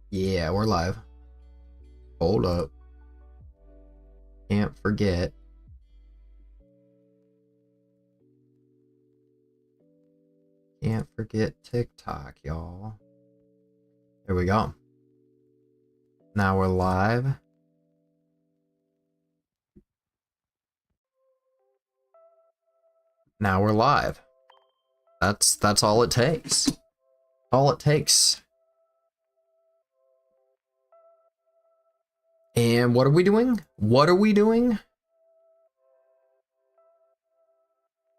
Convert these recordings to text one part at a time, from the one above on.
Yeah, we're live. Hold up. Can't forget. Can't forget TikTok, y'all. There we go. Now we're live. Now we're live. That's all it takes. All it takes. And what are we doing? What are we doing?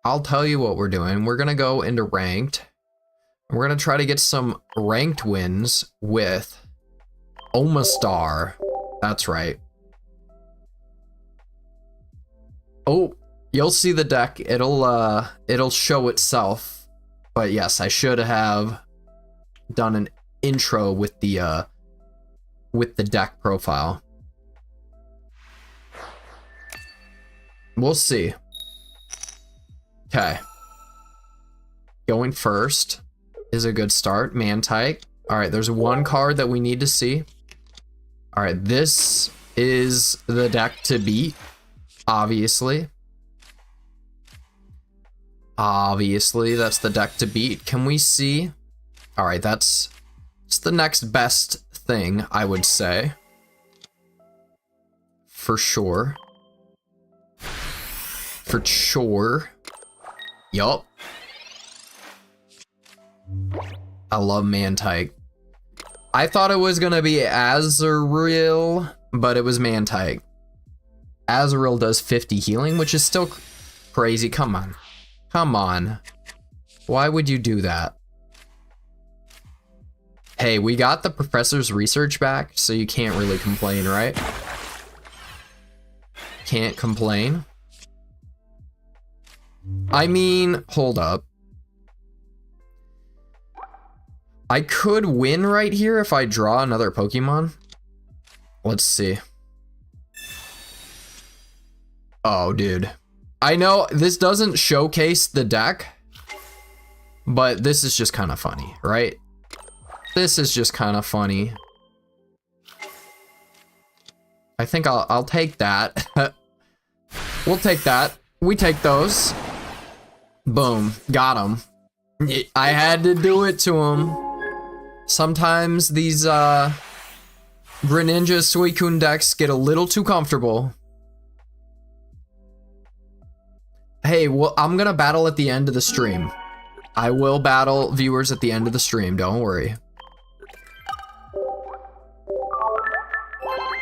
I'll tell you what we're doing. We're gonna go into ranked. We're gonna try to get some ranked wins with Omastar. That's right. Oh, you'll see the deck. It'll show itself. But yes, I should have done an intro with the deck profile. We'll see. Okay. Going first is a good start. Mantike. Alright, there's one card that we need to see. Alright, this is the deck to beat. Obviously. Obviously, that's the deck to beat. Can we see? Alright, it's the next best thing, I would say. For sure. For sure. Yup. I love Mantike. I thought it was gonna be Azurill, but it was Mantike. Azurill does 50 healing, which is still crazy. Come on. Come on. Why would you do that? Hey, we got the professor's research back, so you can't really complain, right? Can't complain. I mean, hold up. I could win right here if I draw another Pokemon. Let's see. Oh, dude. I know this doesn't showcase the deck, but this is just kind of funny, right? This is just kind of funny. I think I'll take that. We'll take that. We take those. Boom. Got him. I had to do it to him. Sometimes these Greninja Suicune decks get a little too comfortable. Hey, well, I'm gonna battle at the end of the stream. I will battle viewers at the end of the stream, don't worry.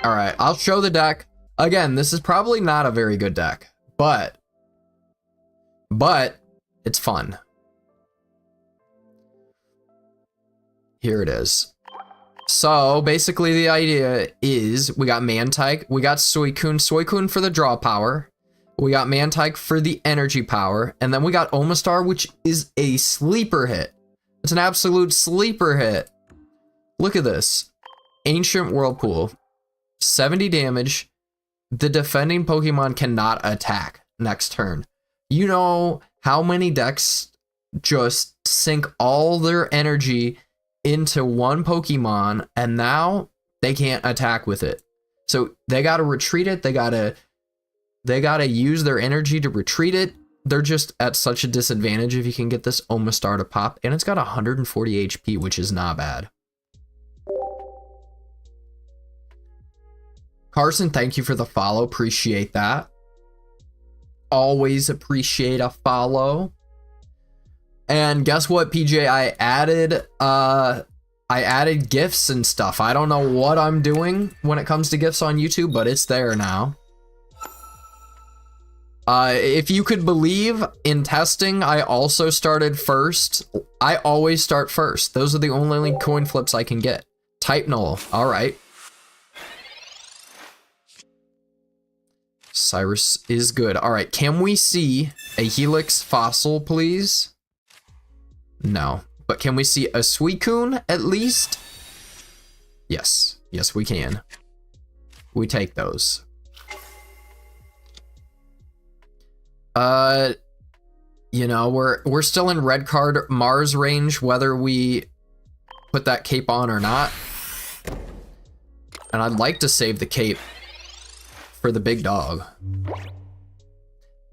Alright, I'll show the deck. Again, this is probably not a very good deck, but it's fun. Here it is. So basically the idea is we got Mantike, we got Suicune for the draw power, we got Mantike for the energy power, and then we got Omastar, which is a sleeper hit. It's an absolute sleeper hit. Look at this. Ancient Whirlpool. 70 damage. The defending Pokemon cannot attack next turn. You know how many decks just sink all their energy into one Pokemon and now they can't attack with it. So they gotta retreat it, they gotta use their energy to retreat it. They're just at such a disadvantage if you can get this Omastar to pop, and it's got 140 HP, which is not bad. Carson, thank you for the follow. Appreciate that. Always appreciate a follow. And guess what, PJ? I added GIFs and stuff. I don't know what I'm doing when it comes to GIFs on YouTube, but it's there now. If you could believe, in testing, I also started first. I always start first. Those are the only coin flips I can get. Type null. All right. Cyrus is good. All right. Can we see a Helix fossil, please? No. But can we see a Suicune at least? Yes. Yes, we can. We take those. You know, we're still in red card Mars range, whether we put that cape on or not. And I'd like to save the cape for the big dog.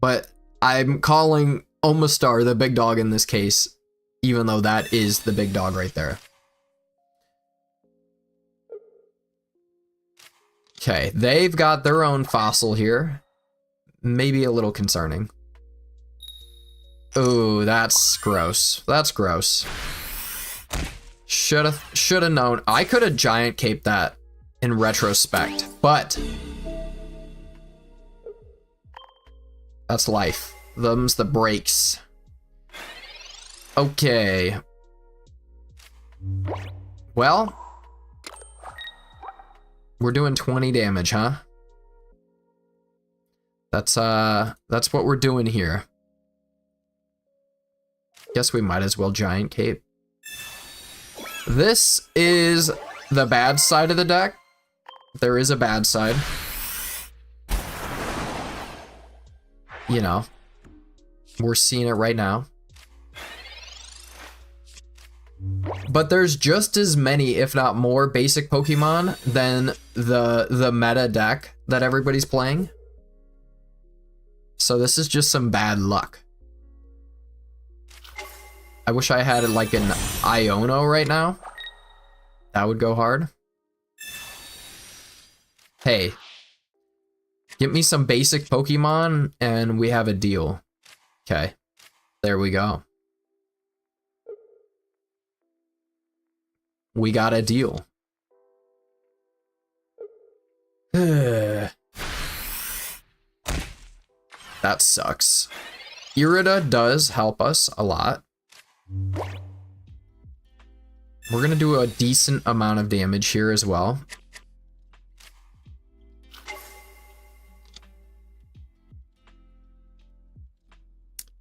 But I'm calling Omastar the big dog in this case, even though that is the big dog right there. Okay, they've got their own fossil here. Maybe a little concerning. Ooh, that's gross. That's gross. Shoulda known. I could have giant caped that in retrospect, but that's life. Them's the breaks. Okay. Well, we're doing 20 damage, huh? That's what we're doing here. Guess we might as well giant cape. This is the bad side of the deck. There is a bad side. You know, we're seeing it right now. But there's just as many, if not more, basic Pokemon than the meta deck that everybody's playing. So this is just some bad luck. I wish I had like an Iono right now. That would go hard. Hey, get me some basic Pokemon and we have a deal. Okay, there we go. We got a deal. That sucks. Irida does help us a lot. We're gonna do a decent amount of damage here as well.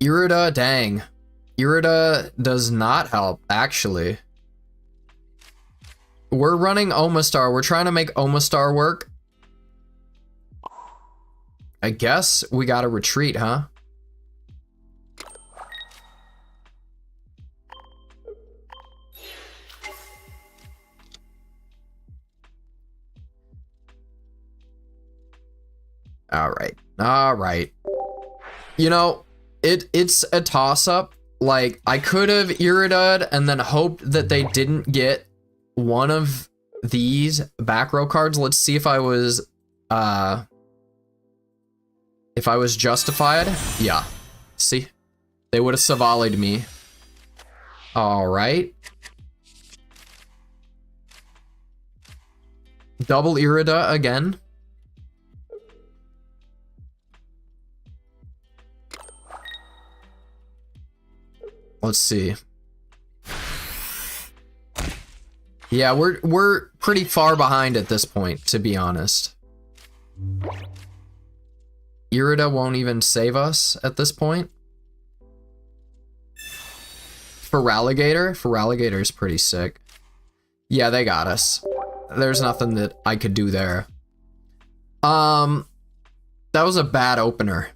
Irida, dang. Irida does not help, actually. We're running Omastar. We're trying to make Omastar work. I guess we gotta retreat, huh? All right. You know, it's a toss-up. Like, I could have Irida'd and then hoped that they didn't get one of these back row cards. Let's see if I was justified. Yeah. See? They would have Savali'd me. All right. Double Irida again. Let's see. Yeah, we're pretty far behind at this point, to be honest. Irida won't even save us at this point. Feraligatr is pretty sick. Yeah, they got us. There's nothing that I could do there. That was a bad opener.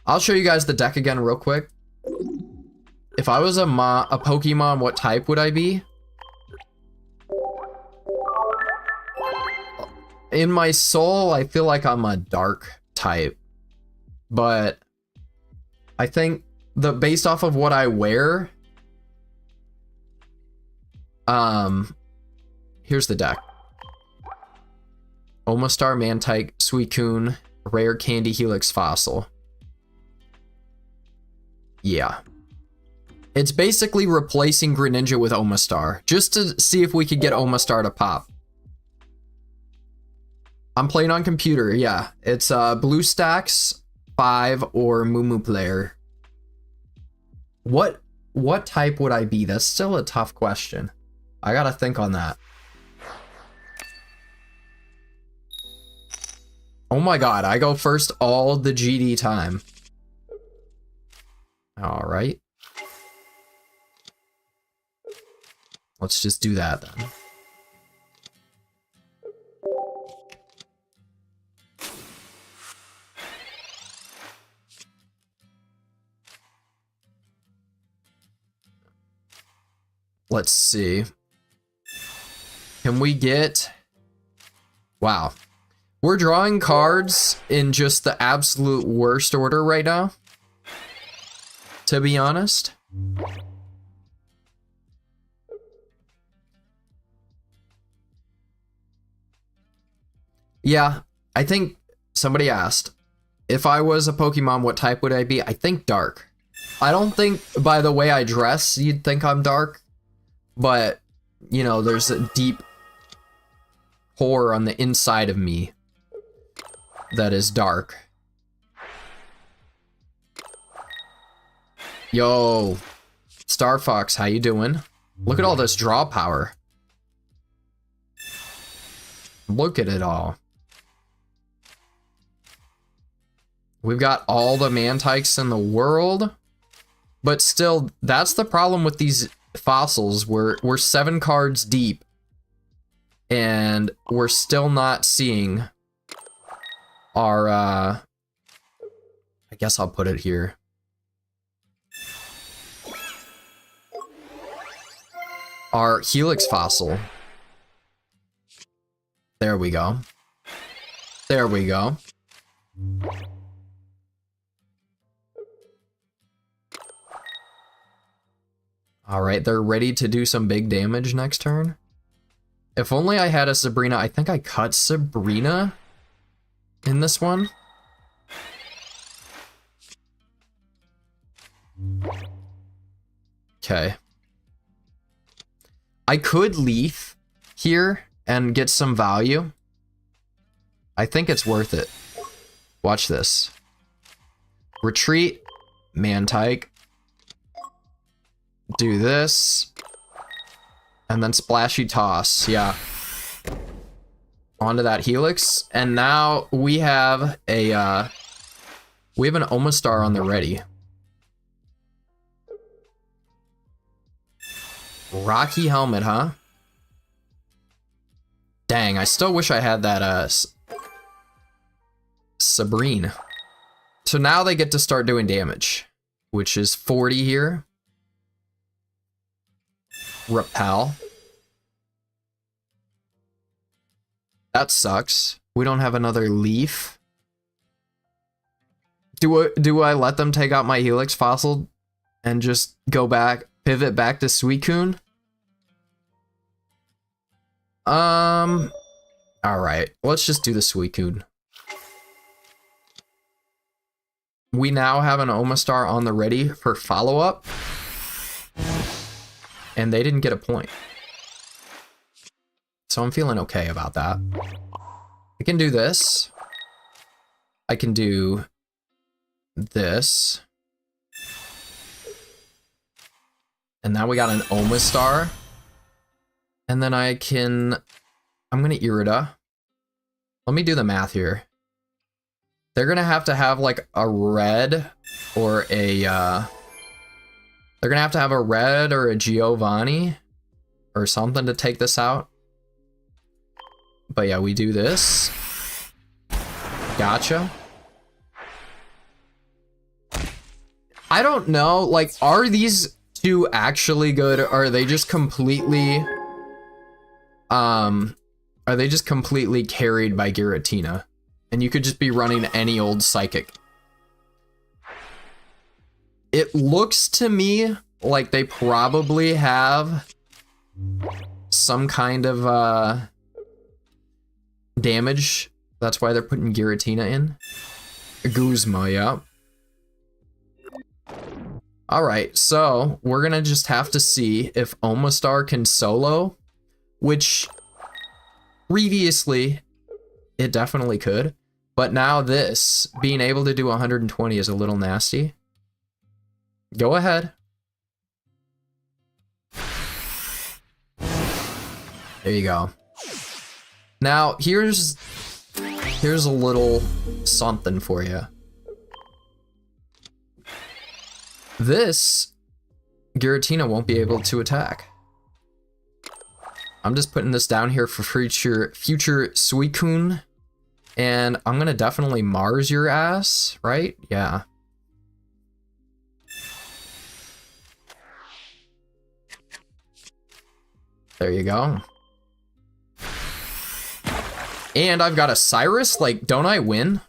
I'll show you guys the deck again real quick. If I was a Pokemon, what type would I be? In my soul, I feel like I'm a dark type. But I think based off of what I wear, here's the deck. Omastar, Mantike, Suicune, Rare Candy Helix Fossil. Yeah. It's basically replacing Greninja with Omastar, just to see if we could get Omastar to pop. I'm playing on computer, yeah. It's BlueStacks 5 or Mumu Player. What type would I be? That's still a tough question. I gotta think on that. Oh my god, I go first all the GD time. All right. Let's just do that then. Let's see. Can we get Wow. We're drawing cards in just the absolute worst order right now, to be honest. Yeah, I think somebody asked, if I was a Pokemon, what type would I be? I think dark. I don't think by the way I dress, you'd think I'm dark, but, you know, there's a deep core on the inside of me that is dark. Yo, Star Fox, how you doing? Look at all this draw power. Look at it all. We've got all the Mantikes in the world, but still, that's the problem with these fossils. We're 7 cards deep, and we're still not seeing our, I guess I'll put it here. Our Helix fossil. There we go. There we go. All right, they're ready to do some big damage next turn. If only I had a Sabrina. I think I cut Sabrina in this one. Okay. I could Leaf here and get some value. I think it's worth it. Watch this. Retreat, Mantike. Do this. And then Splashy Toss, yeah. Onto that Helix. And now we have a, we have an Omastar on the ready. Rocky Helmet, huh? Dang, I still wish I had that, Sabrine. So now they get to start doing damage, which is 40 here. Repel. That sucks. We don't have another Leaf. Do I let them take out my Helix fossil and just go back, pivot back to Suicune? Alright, let's just do the Suicune. We now have an Omastar on the ready for follow-up. And they didn't get a point. So I'm feeling okay about that. I can do this. I can do this. And now we got an Omastar. And then I'm gonna Irida. Let me do the math here. They're gonna have to have like a red or a, they're gonna have to have a red or a Giovanni or something to take this out. But yeah, we do this. Gotcha. I don't know, like, are these two actually good, or are they just completely, carried by Giratina? And you could just be running any old Psychic. It looks to me like they probably have some kind of damage. That's why they're putting Giratina in. Guzma, yeah. Alright, so we're gonna just have to see if Omastar can solo, which previously it definitely could. But now this, being able to do 120 is a little nasty. Go ahead. There you go. Now, here's a little something for you. This, Giratina won't be able to attack. I'm just putting this down here for future Suicune. And I'm gonna definitely Mars your ass, right? Yeah. There you go. And I've got a Cyrus? Like, don't I win?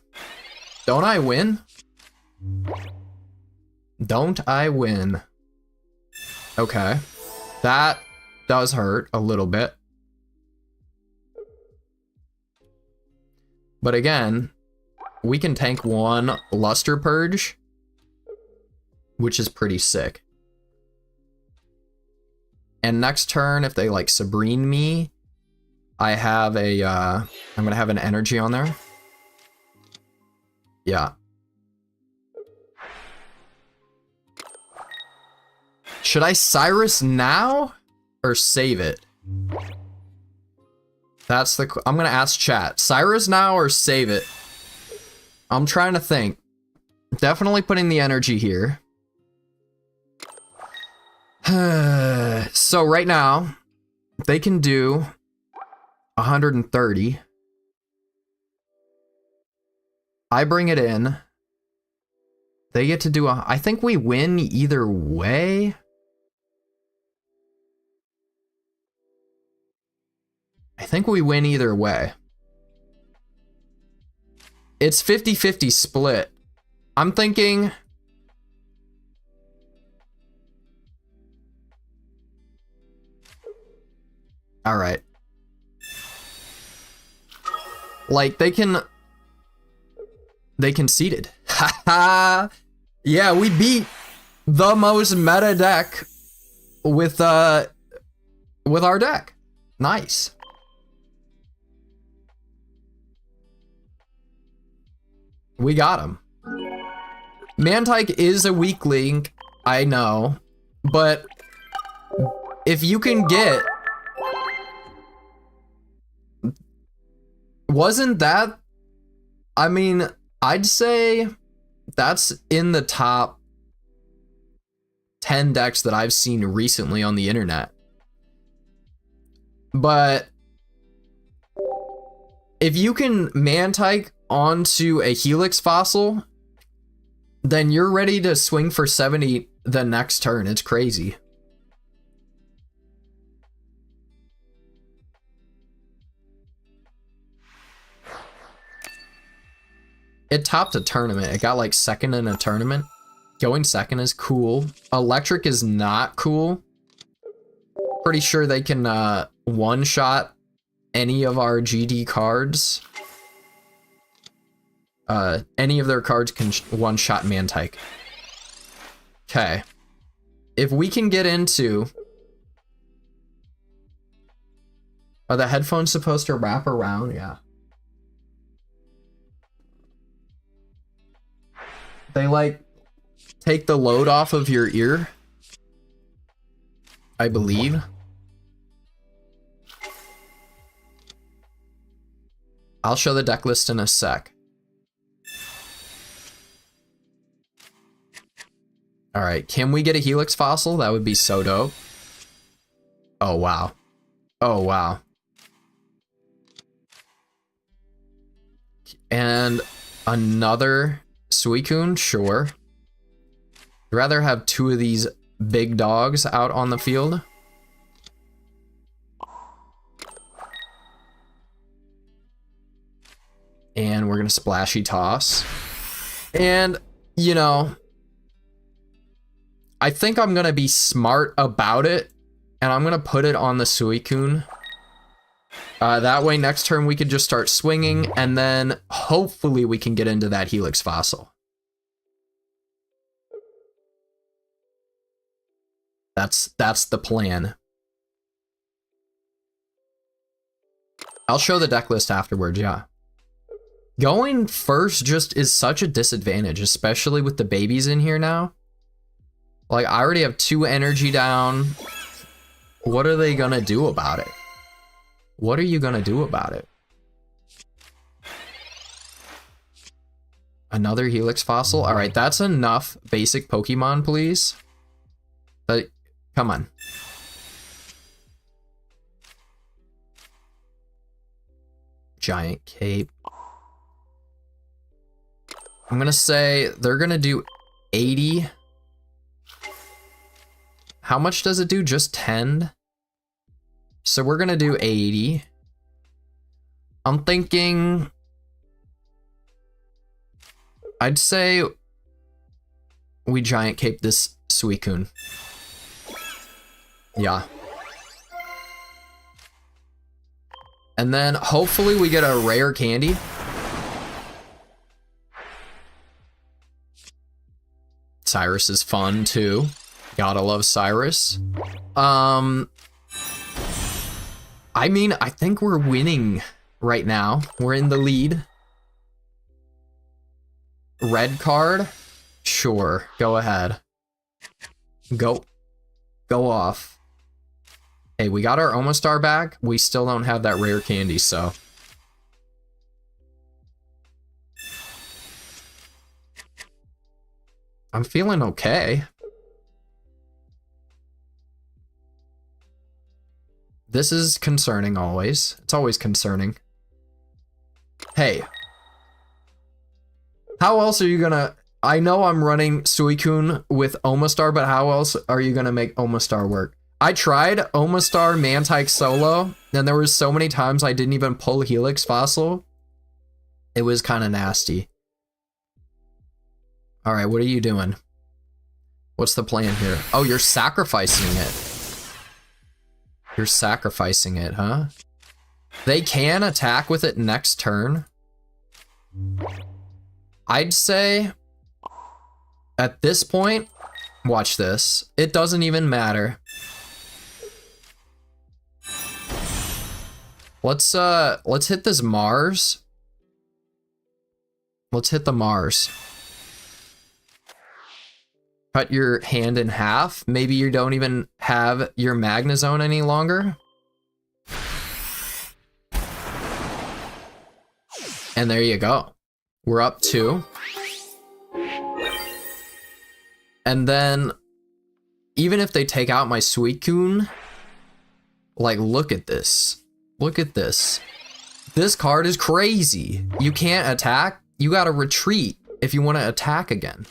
Don't I win? Don't I win? Okay. That does hurt a little bit. But again, we can tank one Luster Purge, which is pretty sick. And next turn, if they like Sabrine me, I have a, I'm gonna have an energy on there. Yeah. Should I Cyrus now or save it? That's the, I'm gonna ask chat. Cyrus now or save it? I'm trying to think. Definitely putting the energy here. So right now, they can do 130. I bring it in. They get to do a, I think we win either way. I think we win either way. It's 50-50 split. I'm thinking... All right. Like, they conceded. Haha. Yeah, we beat the most meta deck with our deck. Nice. We got him. Mantike is a weak link, I know, but if you can get... Wasn't that... I mean, I'd say that's in the top 10 decks that I've seen recently on the internet. But if you can Mantike onto a Helix Fossil, then you're ready to swing for 70 the next turn. It's crazy. It topped a tournament. It got like second in a tournament. Going second is cool. Electric is not cool. Pretty sure they can one-shot any of our GD cards. Any of their cards can one-shot Mantike. Okay. If we can get into... Are the headphones supposed to wrap around? Yeah. They like take the load off of your ear, I believe. I'll show the deck list in a sec. All right, can we get a Helix Fossil? That would be so dope. Oh, wow. Oh, wow. And another Suicune, sure. I'd rather have two of these big dogs out on the field. And we're gonna Splashy Toss. And, you know, I think I'm gonna be smart about it, and I'm gonna put it on the Suicune. That way next turn we could just start swinging, and then hopefully we can get into that Helix Fossil. That's the plan. I'll show the deck list afterwards, yeah. Going first just is such a disadvantage, especially with the babies in here now. Like, I already have 2 energy down. What are they gonna do about it? What are you gonna do about it? Another Helix Fossil? Alright, that's enough basic Pokemon, please. But, come on. Giant Cape. I'm gonna say they're gonna do 80. How much does it do? Just 10? So we're gonna do 80. I'm thinking... I'd say we giant cape this Suicune. Yeah. And then hopefully we get a rare candy. Cyrus is fun too. Gotta love Cyrus. I mean, I think we're winning right now. We're in the lead. Red card? Sure, go ahead. Go off. Hey, we got our Omastar back. We still don't have that rare candy, so. I'm feeling okay. This is concerning always. It's always concerning. Hey. How else are you gonna... I know I'm running Suicune with Omastar, but how else are you gonna make Omastar work? I tried Omastar Mantike solo, and there was so many times I didn't even pull Helix Fossil. It was kind of nasty. Alright, what are you doing? What's the plan here? Oh, you're sacrificing it. You're sacrificing it, huh? They can attack with it next turn. I'd say at this point, watch this. It doesn't even matter. Let's hit this Mars. Let's hit the Mars. Cut your hand in half. Maybe you don't even have your Magnezone any longer. And there you go. We're up 2. And then, even if they take out my Suicune, like, look at this. Look at this. This card is crazy. You can't attack. You gotta retreat if you want to attack again.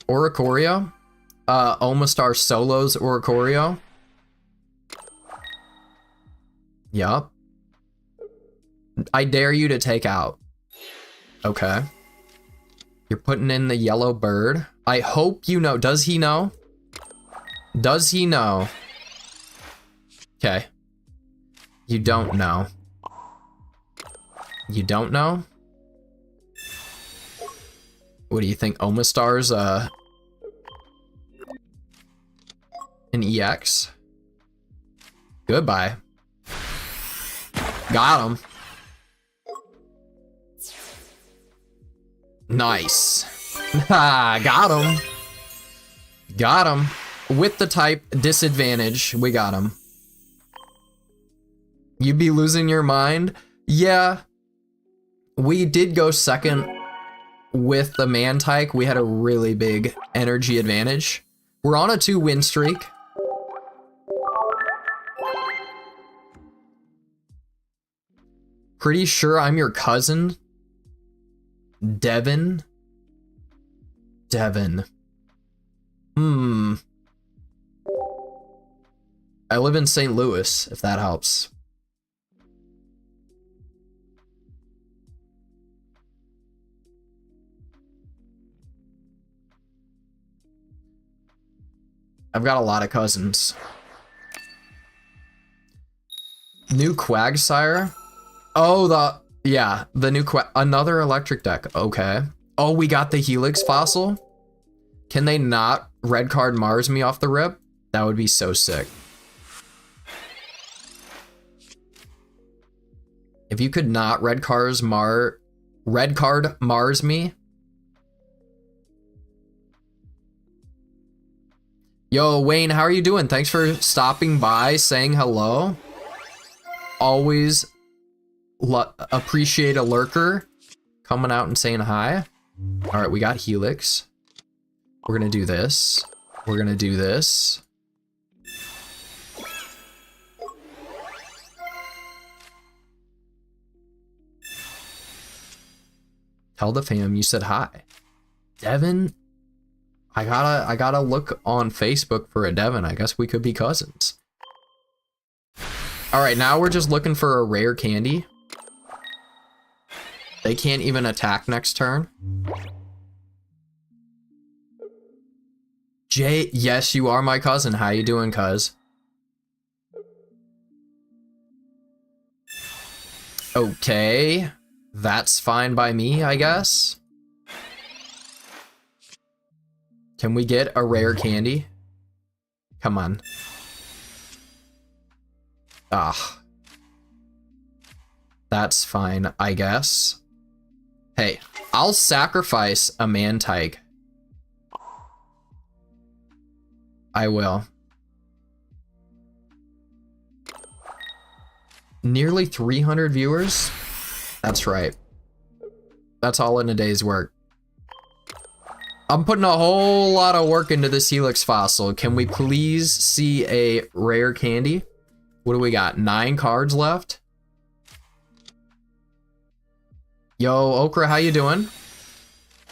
Oricorio. Omastar solos Oricorio. Yup. I dare you to take out. Okay. You're putting in the yellow bird. I hope you know. Does he know? Does he know? Okay. You don't know. You don't know? What do you think? Omastar's an EX? Goodbye. Got him. Nice. Got him. Got him. With the type disadvantage, we got him. You'd be losing your mind? Yeah. We did go second with the Mantike. We had a really big energy advantage. We're on a 2-win streak. Pretty sure I'm your cousin. Devin? Devin. I live in St. Louis, if that helps. I've got a lot of cousins. New Quagsire? Oh, the new another electric deck. Okay. Oh, we got the Helix Fossil. Can they not red card Mars me off the rip? That would be so sick. If you could not red card Mars me. Yo, Wayne, how are you doing? Thanks for stopping by, saying hello. Always appreciate a lurker coming out and saying hi. All right, we got Helix. We're gonna do this. We're gonna do this. Tell the fam you said hi. Devin, I gotta look on Facebook for a Devin. I guess we could be cousins. All right, now we're just looking for a rare candy. They can't even attack next turn. Jay, yes, you are my cousin. How you doing, cuz? Okay, that's fine by me, I guess. Can we get a rare candy? Come on. Ah. That's fine, I guess. Hey, I'll sacrifice a Mantike. I will. Nearly 300 viewers? That's right. That's all in a day's work. I'm putting a whole lot of work into this Helix fossil. Can we please see a rare candy? What do we got? 9 cards left? Yo, Okra, how you doing?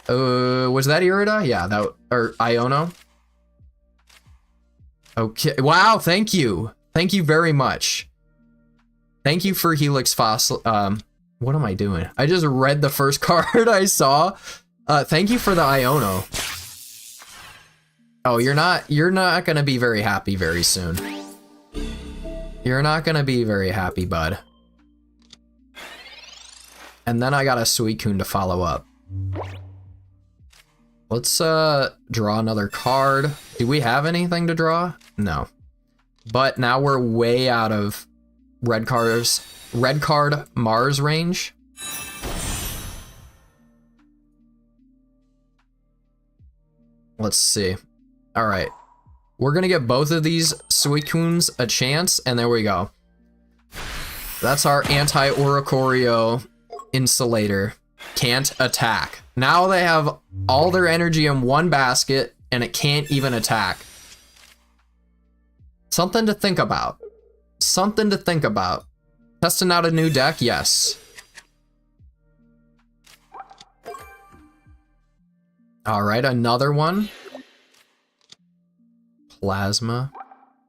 Was that Irida? Yeah, that, or Iono? Okay, wow, thank you. Thank you very much. Thank you for Helix Fossil. What am I doing? I just read the first card I saw. Thank you for the Iono. Oh, you're not gonna be very happy very soon. You're not gonna be very happy, bud. And then I got a Suicune to follow up. Let's draw another card. Do we have anything to draw? No. But now we're way out of red card Mars range. Let's see. All right. We're gonna get both of these Suicunes a chance, and there we go. That's our anti-Oricorio Insulator. Can't attack. Now they have all their energy in one basket, and it can't even attack. Something to think about. Something to think about. Testing out a new deck? Yes. All right, another one. Plasma.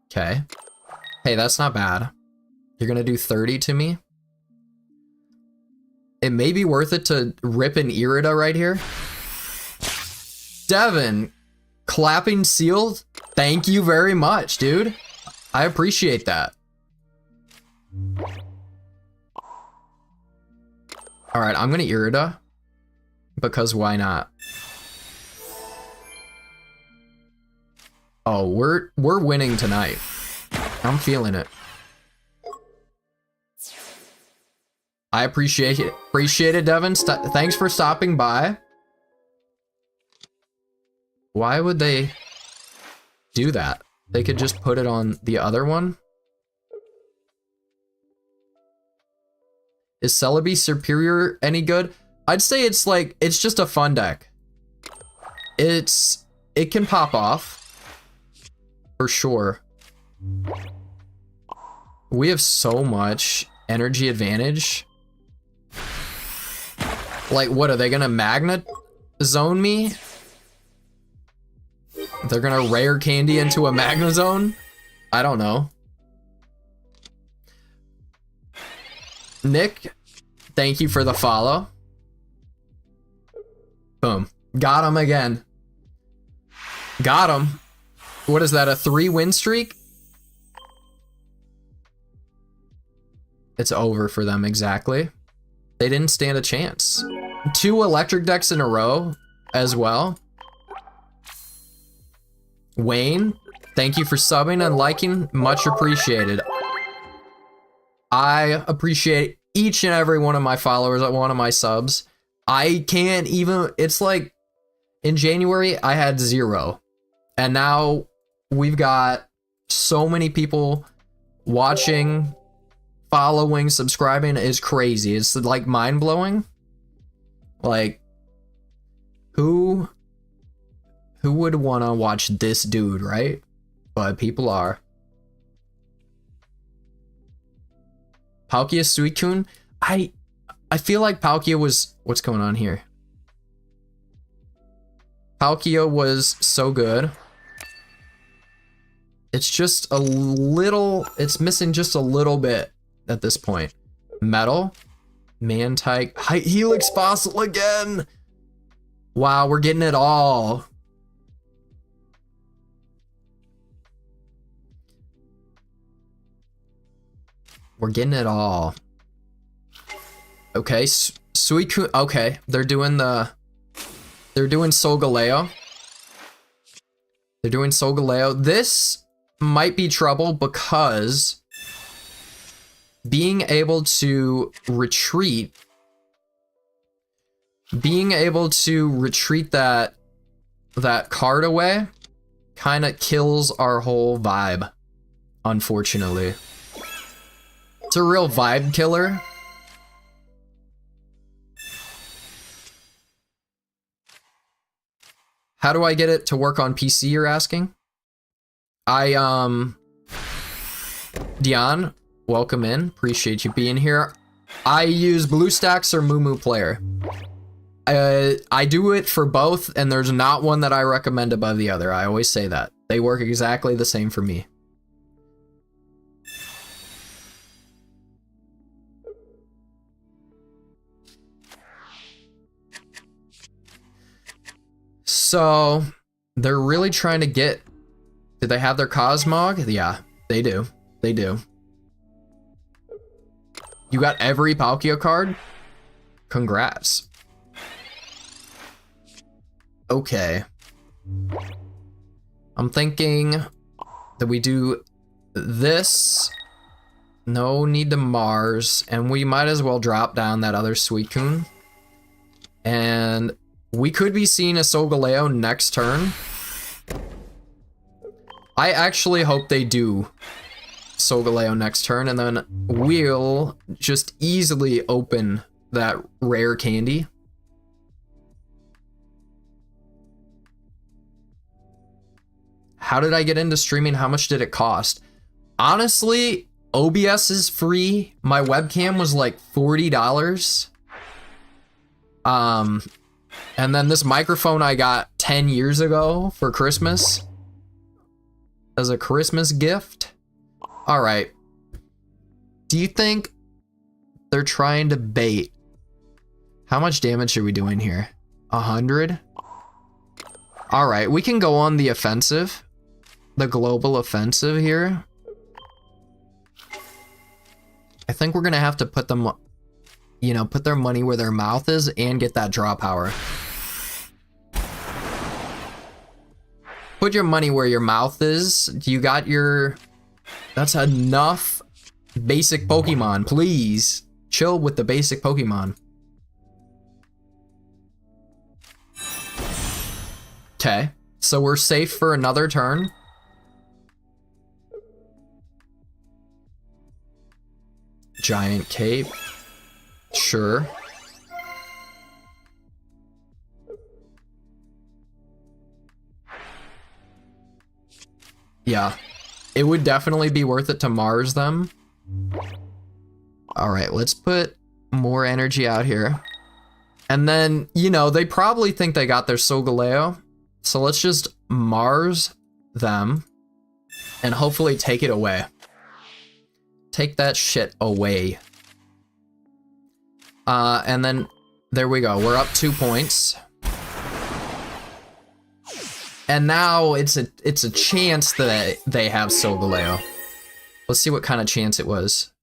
Okay. Hey, that's not bad. You're gonna do 30 to me? It may be worth it to rip an Irida right here. Devin, clapping seal, thank you very much, dude. I appreciate that. All right, I'm gonna Irida because why not? Oh, we're winning tonight. I'm feeling it. I appreciate it. Appreciate it, Devin. Thanks for stopping by. Why would they do that? They could just put it on the other one. Is Celebi Superior any good? I'd say it's like, it's just a fun deck. It can pop off. For sure. We have so much energy advantage. Like, what, are they gonna magnet zone me? They're gonna rare candy into a magna zone? I don't know. Nick, thank you for the follow. Boom. Got him again. Got him. What is that, a 3-win streak? It's over for them, exactly. They didn't stand a chance. 2 electric decks in a row as well. Wayne, thank you for subbing and liking, much appreciated. I appreciate each and every one of my followers, one of my subs. I can't even, it's like, in January, I had 0. And now we've got so many people watching, following, subscribing. Is crazy. It's like mind-blowing. Like, who would want to watch this dude, right? But people are. Palkia Suicune? I feel like Palkia was, what's going on here? Palkia was so good. It's just a little, it's missing just a little bit at this point. Metal? Mantike. Helix Fossil again. Wow, we're getting it all. We're getting it all. Okay, Suicune. Okay, they're doing Solgaleo. They're doing Solgaleo. This might be trouble because being able to retreat that card away kind of kills our whole vibe, unfortunately. It's a real vibe killer. How do I get it to work on PC, you're asking? Dion, welcome in. Appreciate you being here. I use BlueStacks or Moo Player. I do it for both, and there's not one that I recommend above the other. I always say that. They work exactly the same for me. So, they're really trying to get... Do they have their Cosmog? Yeah, they do. They do. You got every Palkia card? Congrats. Okay. I'm thinking that we do this. No need to Mars. And we might as well drop down that other Suicune. And we could be seeing a Solgaleo next turn. I actually hope they do Solgaleo next turn, and then we'll just easily open that rare candy. How did I get into streaming? How much did it cost? Honestly, OBS is free. My webcam was like $40. And then this microphone I got 10 years ago for Christmas as a Christmas gift. All right. Do you think they're trying to bait? How much damage are we doing here? 100? All right, we can go on the offensive. The global offensive here. I think we're gonna have to put them, you know, put their money where their mouth is and get that draw power. Put your money where your mouth is. You got your... That's enough basic Pokemon, please. Chill with the basic Pokemon. Okay, so we're safe for another turn. Giant cape. Sure. Yeah. It would definitely be worth it to Mars them. All right, let's put more energy out here. And then, you know, they probably think they got their Solgaleo. So let's just Mars them and hopefully take it away. Take that shit away. And then there we go. We're up 2 points. And now it's a chance that they have Solgaleo. Let's see what kind of chance it was.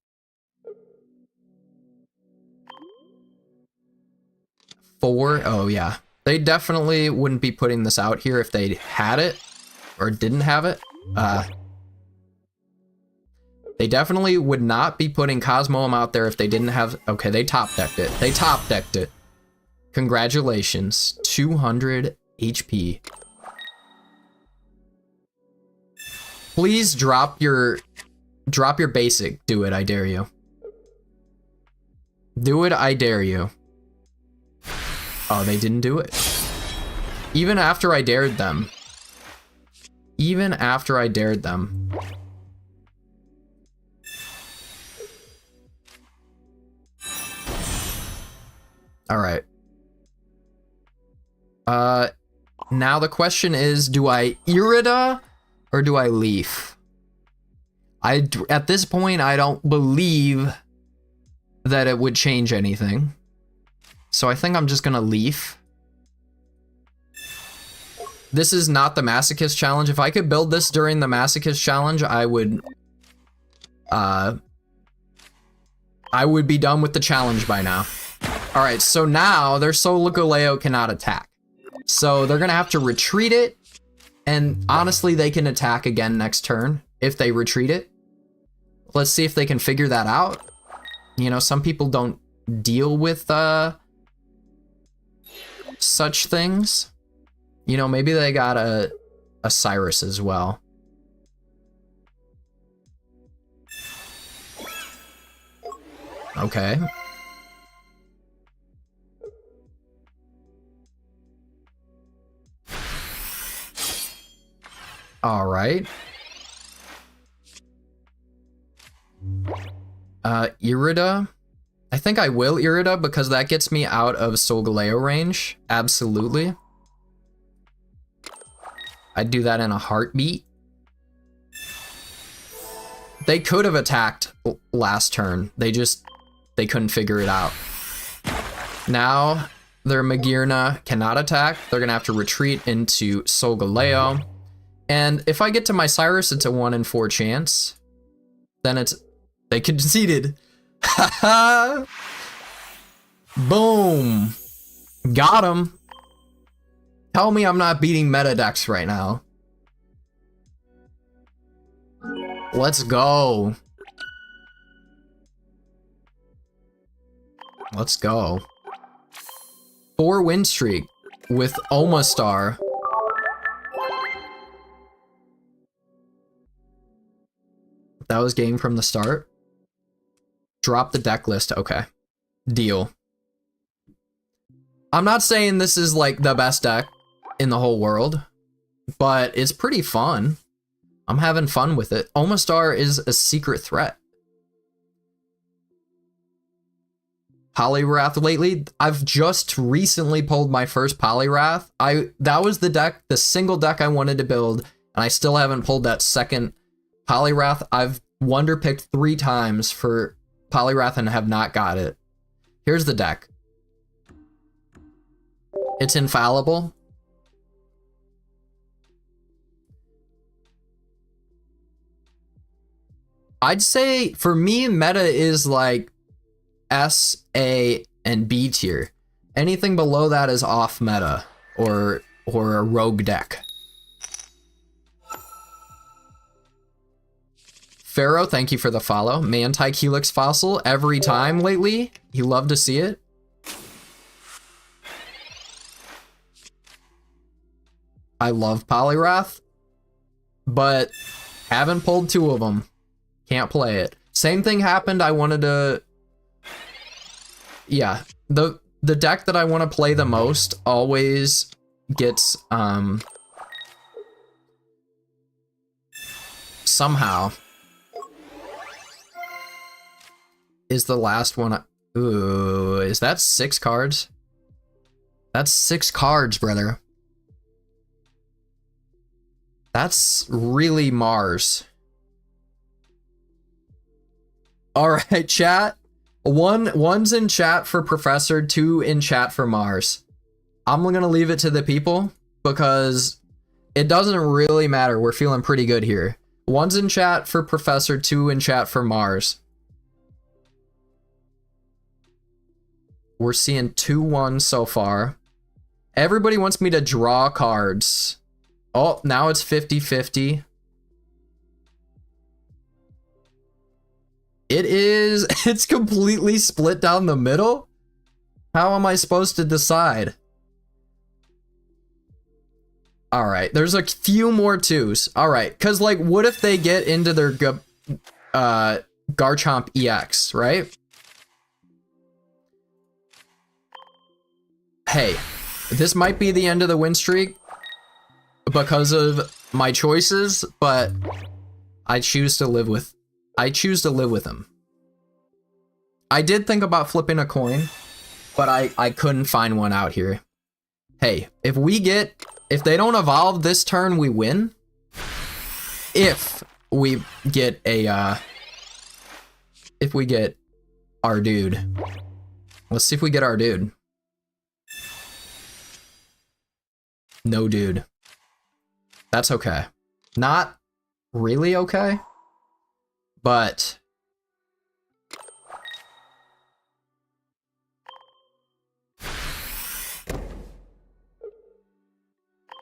4? Oh yeah. They definitely wouldn't be putting this out here if they had it or didn't have it. They definitely would not be putting Cosmoem out there if they didn't have... Okay, they top decked it. They top decked it. Congratulations. 200 HP. Please drop your basic. Do it, I dare you. Do it, I dare you. Oh, they didn't do it. Even after I dared them. Even after I dared them. All right. Now the question is, do I Irida or do I Leaf? At this point, I don't believe that it would change anything. So I think I'm just gonna Leaf. This is not the Masochist Challenge. If I could build this during the Masochist Challenge, I would be done with the challenge by now. All right, so now their Solgaleo cannot attack. So they're gonna have to retreat it, and honestly, they can attack again next turn if they retreat it. Let's see if they can figure that out. You know, some people don't deal with such things. You know, maybe they got a Cyrus as well. Okay. All right. Irida. I think I will Irida because that gets me out of Solgaleo range. Absolutely. I'd do that in a heartbeat. They could have attacked last turn. They couldn't figure it out. Now their Magearna cannot attack. They're gonna have to retreat into Solgaleo. And if I get to my Cyrus, it's a 1 in 4 chance. Then they conceded. Haha. Boom. Got him. Tell me I'm not beating meta decks right now. Let's go. Let's go. 4 win streak with Omastar. That was game from the start. Drop the deck list. Okay. Deal. I'm not saying this is like the best deck in the whole world, but it's pretty fun. I'm having fun with it. Omastar is a secret threat. Poliwrath lately, I've just recently pulled my first Poliwrath. That was the single deck I wanted to build, and I still haven't pulled that second Poliwrath. I've wonder picked 3 times for Poliwrath and have not got it. Here's the deck. It's infallible. I'd say for me, meta is like S, A, and B tier. Anything below that is off meta or a rogue deck. Pharaoh, thank you for the follow. Mantike Helix Fossil every time lately. You love to see it. I love Poliwrath, but haven't pulled 2 of them. Can't play it. Same thing happened. I wanted to... Yeah, the deck that I want to play the most always gets, somehow... is the last one. Ooh, is that 6 cards? That's 6 cards, brother. That's really Mars. All right, chat. One's in chat for Professor, 2 in chat for Mars. I'm gonna leave it to the people because it doesn't really matter. We're feeling pretty good here. 1's in chat for Professor, 2 in chat for Mars. We're seeing 2-1 so far. Everybody wants me to draw cards. Oh, now it's 50-50. It's completely split down the middle? How am I supposed to decide? All right, there's a few more 2s. All right, because like, what if they get into their Garchomp EX, right? Hey, this might be the end of the win streak because of my choices, but I choose to live with him. I did think about flipping a coin, but I couldn't find one out here. Hey, if they don't evolve this turn, we win. If we get our dude. Let's see if we get our dude. No dude. That's okay. Not really okay, but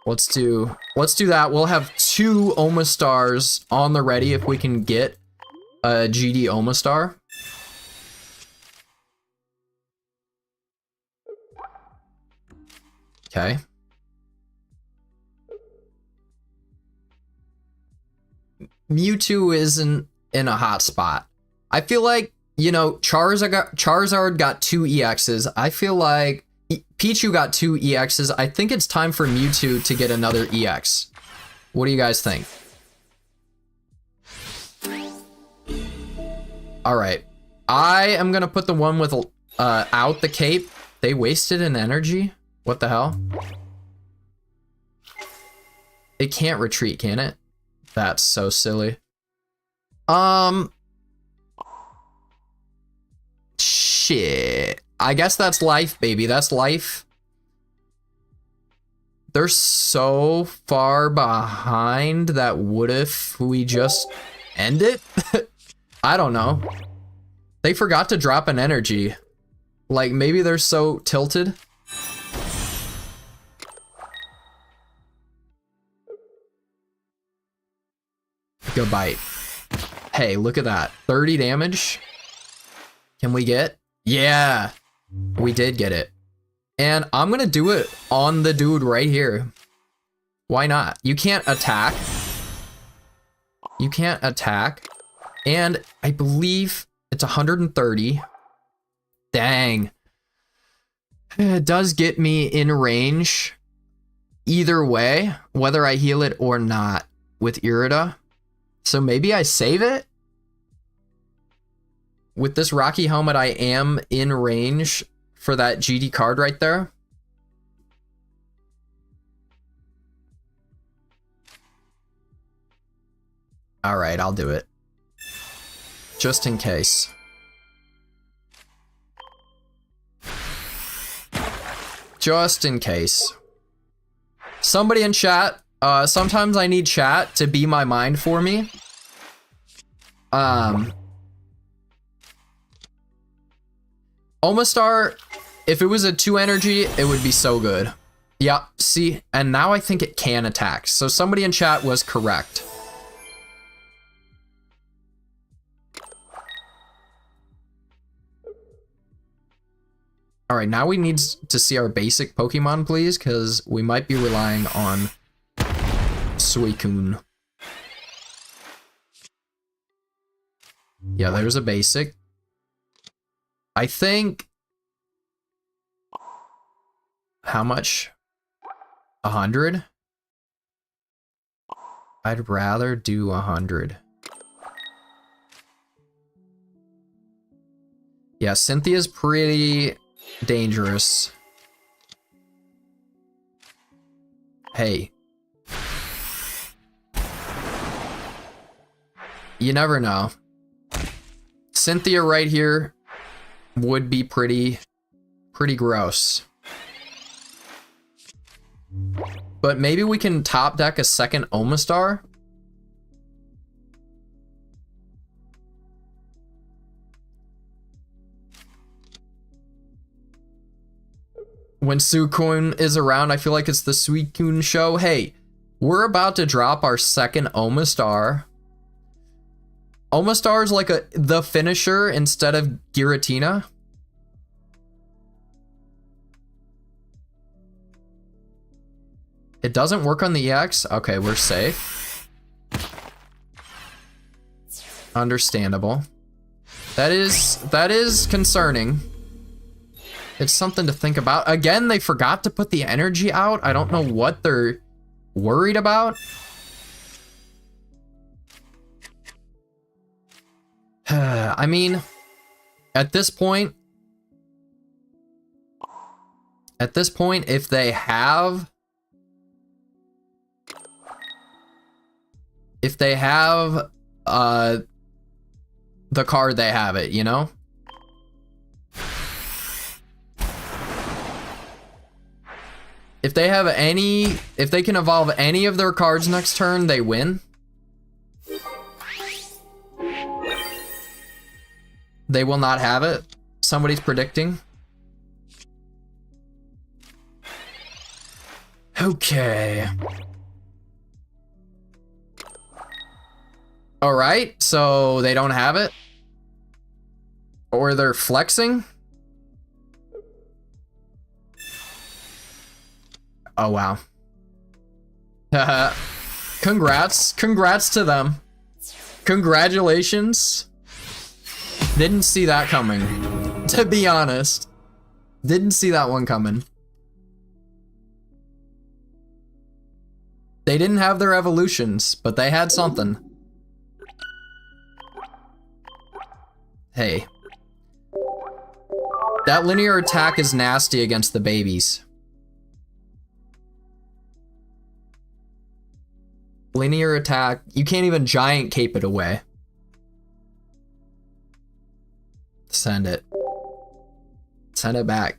let's do that. We'll have 2 Omastars on the ready if we can get a GD Omastar. Okay. Mewtwo isn't in a hot spot. I feel like, you know, Charizard got 2 EXs. I feel like Pichu got 2 EXs. I think it's time for Mewtwo to get another EX. What do you guys think? All right. I am going to put the one with out the cape. They wasted an energy? What the hell? It can't retreat, can it? That's so silly. Shit. I guess that's life, baby. That's life. They're so far behind that what if we just end it? I don't know. They forgot to drop an energy. Like, maybe they're so tilted. Go bite. Hey, look at that. 30 damage. Can we get? Yeah, we did get it. And I'm gonna do it on the dude right here. Why not? You can't attack. You can't attack. And I believe it's 130. Dang. It does get me in range either way, whether I heal it or not with Irida. So maybe I save it? With this Rocky Helmet, I am in range for that GD card right there. All right, I'll do it. Just in case. Just in case. Somebody in chat, sometimes I need chat to be my mind for me. Omastar, if it was a 2 energy, it would be so good. Yeah, see, and now I think it can attack. So somebody in chat was correct. All right, now we need to see our basic Pokemon, please, because we might be relying on Suicune. Yeah, there's a basic. I think... How much? 100? I'd rather do 100. Yeah, Cynthia's pretty dangerous. Hey. You never know. Cynthia right here would be pretty gross. But maybe we can top deck a second Omastar. When Suicune is around, I feel like it's the Suicune show. Hey, we're about to drop our second Omastar. Omastar is like the finisher instead of Giratina. It doesn't work on the EX? Okay, we're safe. Understandable. That is concerning. It's something to think about. Again, they forgot to put the energy out. I don't know what they're worried about. I mean, at this point, if they have the card, they have it, you know? If they have any, if they can evolve any of their cards next turn, they win. They will not have it. Somebody's predicting. Okay. All right, so they don't have it. Or they're flexing. Oh, wow. Congrats. Congrats to them. Congratulations. Didn't see that coming, to be honest. Didn't see that one coming. They didn't have their evolutions, but they had something. Hey. That linear attack is nasty against the babies. Linear attack, you can't even giant cape it away. Send it. Send it back.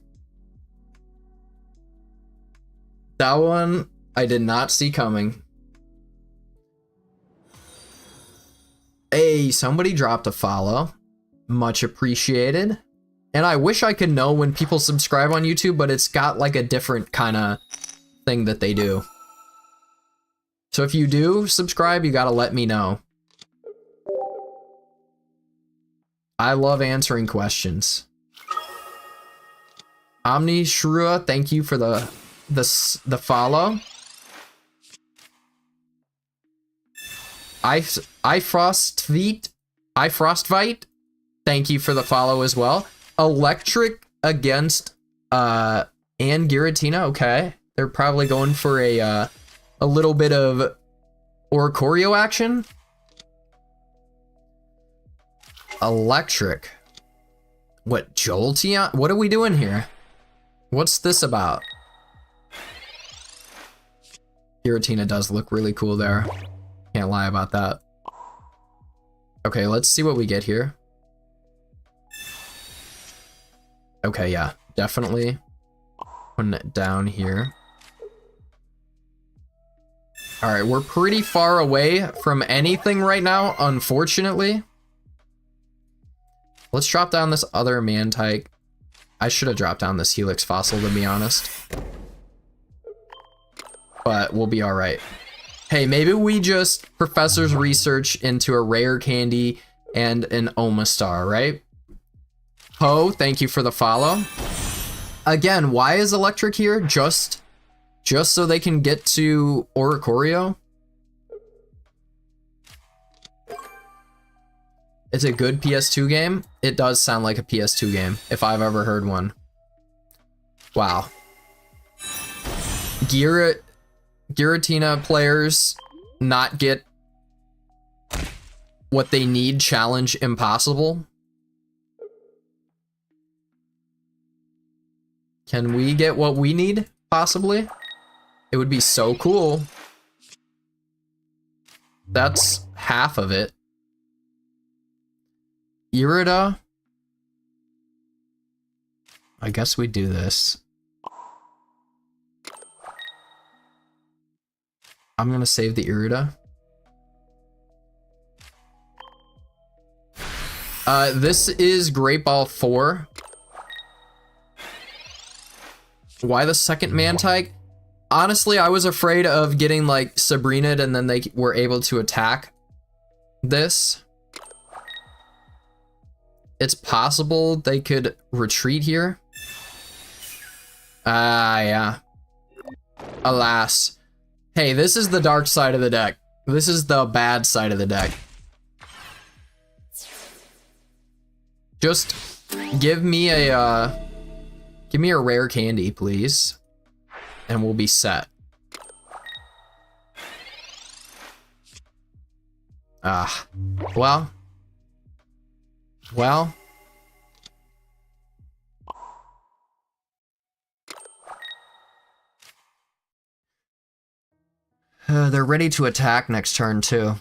That one, I did not see coming. Hey, somebody dropped a follow. Much appreciated. And I wish I could know when people subscribe on YouTube, but it's got like a different kind of thing that they do. So if you do subscribe, you gotta let me know. I love answering questions. Omni Shrua, thank you for the follow. I Frostvite, thank you for the follow as well. Electric against and Giratina, okay. They're probably going for a little bit of Oricorio action. Electric. What, Jolteon? What are we doing here? What's this about? Giratina does look really cool there. Can't lie about that. Okay, let's see what we get here. Okay, yeah, definitely putting it down here. All right, we're pretty far away from anything right now, unfortunately. Let's drop down this other Mantike. I should have dropped down this Helix Fossil, to be honest. But we'll be all right. Hey, maybe we just Professor's research into a rare candy and an Omastar, right? Ho, thank you for the follow. Again, why is Electric here? Just so they can get to Oricorio? It's a good PS2 game. It does sound like a PS2 game, if I've ever heard one. Wow. Giratina players not get what they need, challenge impossible. Can we get what we need, possibly? It would be so cool. That's half of it. Irida? I guess we do this. I'm gonna save the Irida. This is Great Ball 4. Why the second Mantike? Honestly, I was afraid of getting like Sabrina and then they were able to attack this. It's possible they could retreat here. Yeah. Alas. Hey, this is the dark side of the deck. This is the bad side of the deck. Just give me a rare candy, please. And we'll be set. Well. They're ready to attack next turn, too.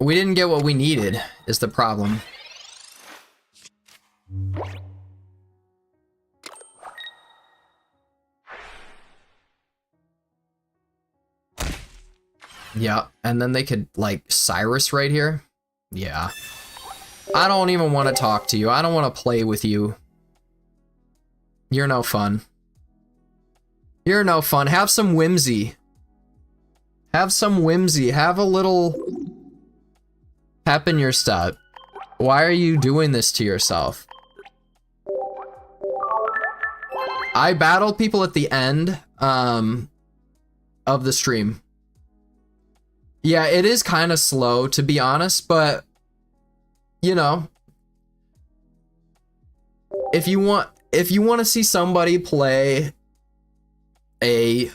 We didn't get what we needed, is the problem. Yeah, and then they could, like, Cyrus right here. Yeah. I don't even want to talk to you. I don't want to play with you. You're no fun. You're no fun. Have some whimsy. Have some whimsy. Have a little pep in your step. Why are you doing this to yourself? I battled people at the end of the stream. Yeah, it is kind of slow, to be honest, but you know, if you want to see somebody play a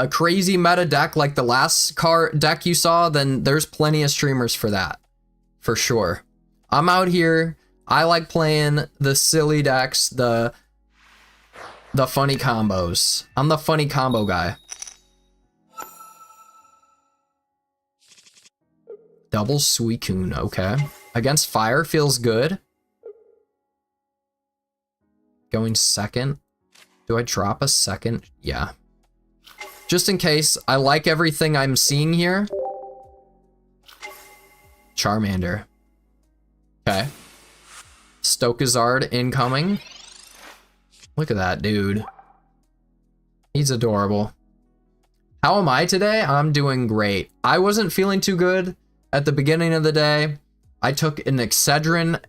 crazy meta deck like the last card deck you saw, then there's plenty of streamers for that, for sure. I'm out here. I like playing the silly decks, the funny combos. I'm the funny combo guy. Double Suicune, okay. Against fire feels good. Going second. Do I drop a second? Yeah. Just in case, I like everything I'm seeing here. Charmander. Okay. Stokazard incoming. Look at that dude. He's adorable. How am I today? I'm doing great. I wasn't feeling too good at the beginning of the day. I took an Excedrin.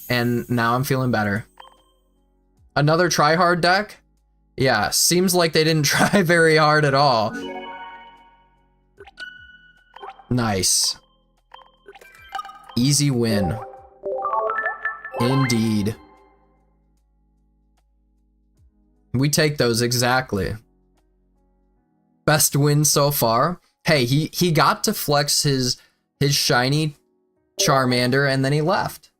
And now I'm feeling better. Another try-hard deck? Yeah, seems like they didn't try very hard at all. Nice. Easy win. Indeed. We take those exactly. Best win so far. Hey, he got to flex his shiny Charmander and then he left.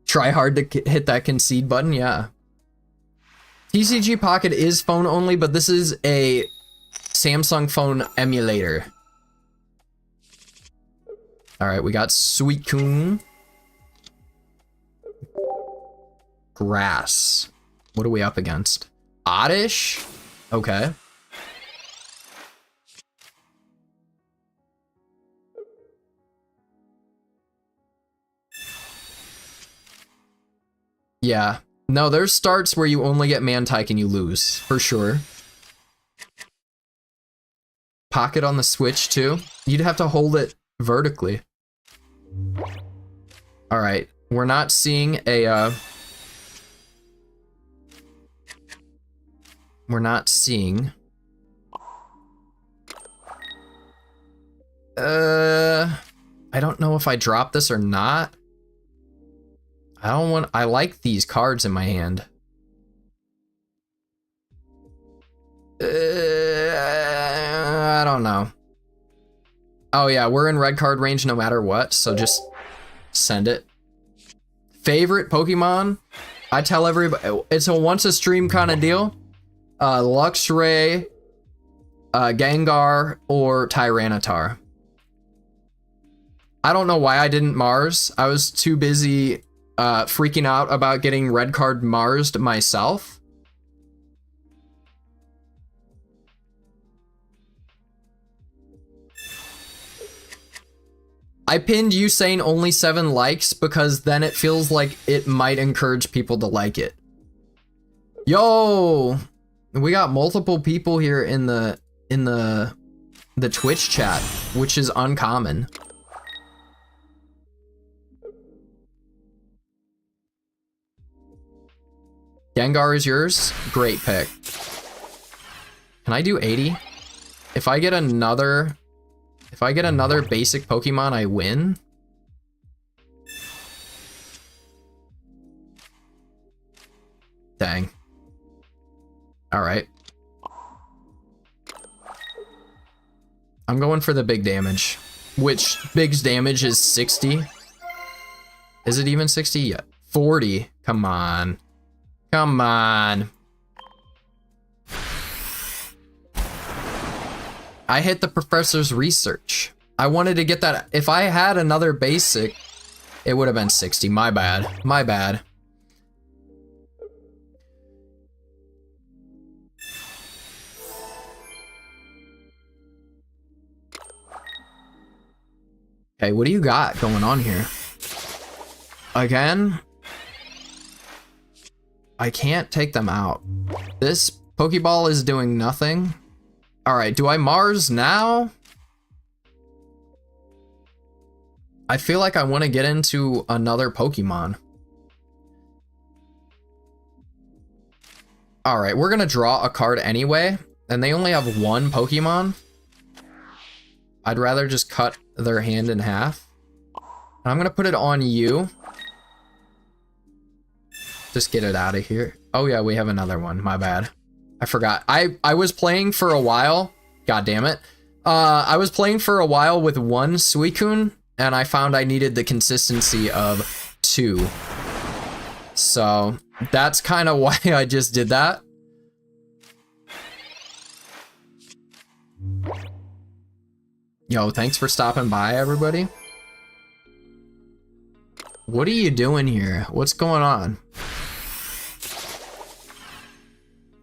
Try hard to hit that concede button, yeah. tcgpocket is phone only, but this is a Samsung phone emulator. Alright, we got Suicune. Grass. What are we up against? Oddish? Okay. Yeah. No, there's starts where you only get Mantike and you lose, for sure. Pocket on the Switch, too. You'd have to hold it vertically. Alright, we're not seeing a, we're not seeing... I don't know if I drop this or not. I like these cards in my hand. I don't know. Oh yeah, we're in red card range no matter what, so just send it. Favorite Pokemon? I tell everybody, it's a once a stream kind of deal. Luxray, Gengar, or Tyranitar. I don't know why I didn't Mars. I was too busy freaking out about getting red card Mars'd myself. I pinned you saying only 7 likes because then it feels like it might encourage people to like it. Yo, we got multiple people here in the Twitch chat, which is uncommon. Gengar is yours. Great pick. Can I do 80? If I get another basic Pokemon, I win. Dang. All right. I'm going for the big damage, which big's damage is 60. Is it even 60 yet? 40. Come on. Come on. I hit the professor's research. I wanted to get that. If I had another basic, it would have been 60. My bad. My bad. Okay, what do you got going on here? Again? I can't take them out. This Pokeball is doing nothing. Alright, do I Mars now? I feel like I want to get into another Pokemon. Alright, we're gonna draw a card anyway, and they only have one Pokemon. I'd rather just cut their hand in half. I'm gonna put it on you. Just get it out of here. Oh yeah, we have another one. My bad. I forgot. I was playing for a while. God damn it. I was playing for a while with one Suicune, and I found I needed the consistency of 2. So that's kind of why I just did that. Yo, thanks for stopping by, everybody. What are you doing here? What's going on?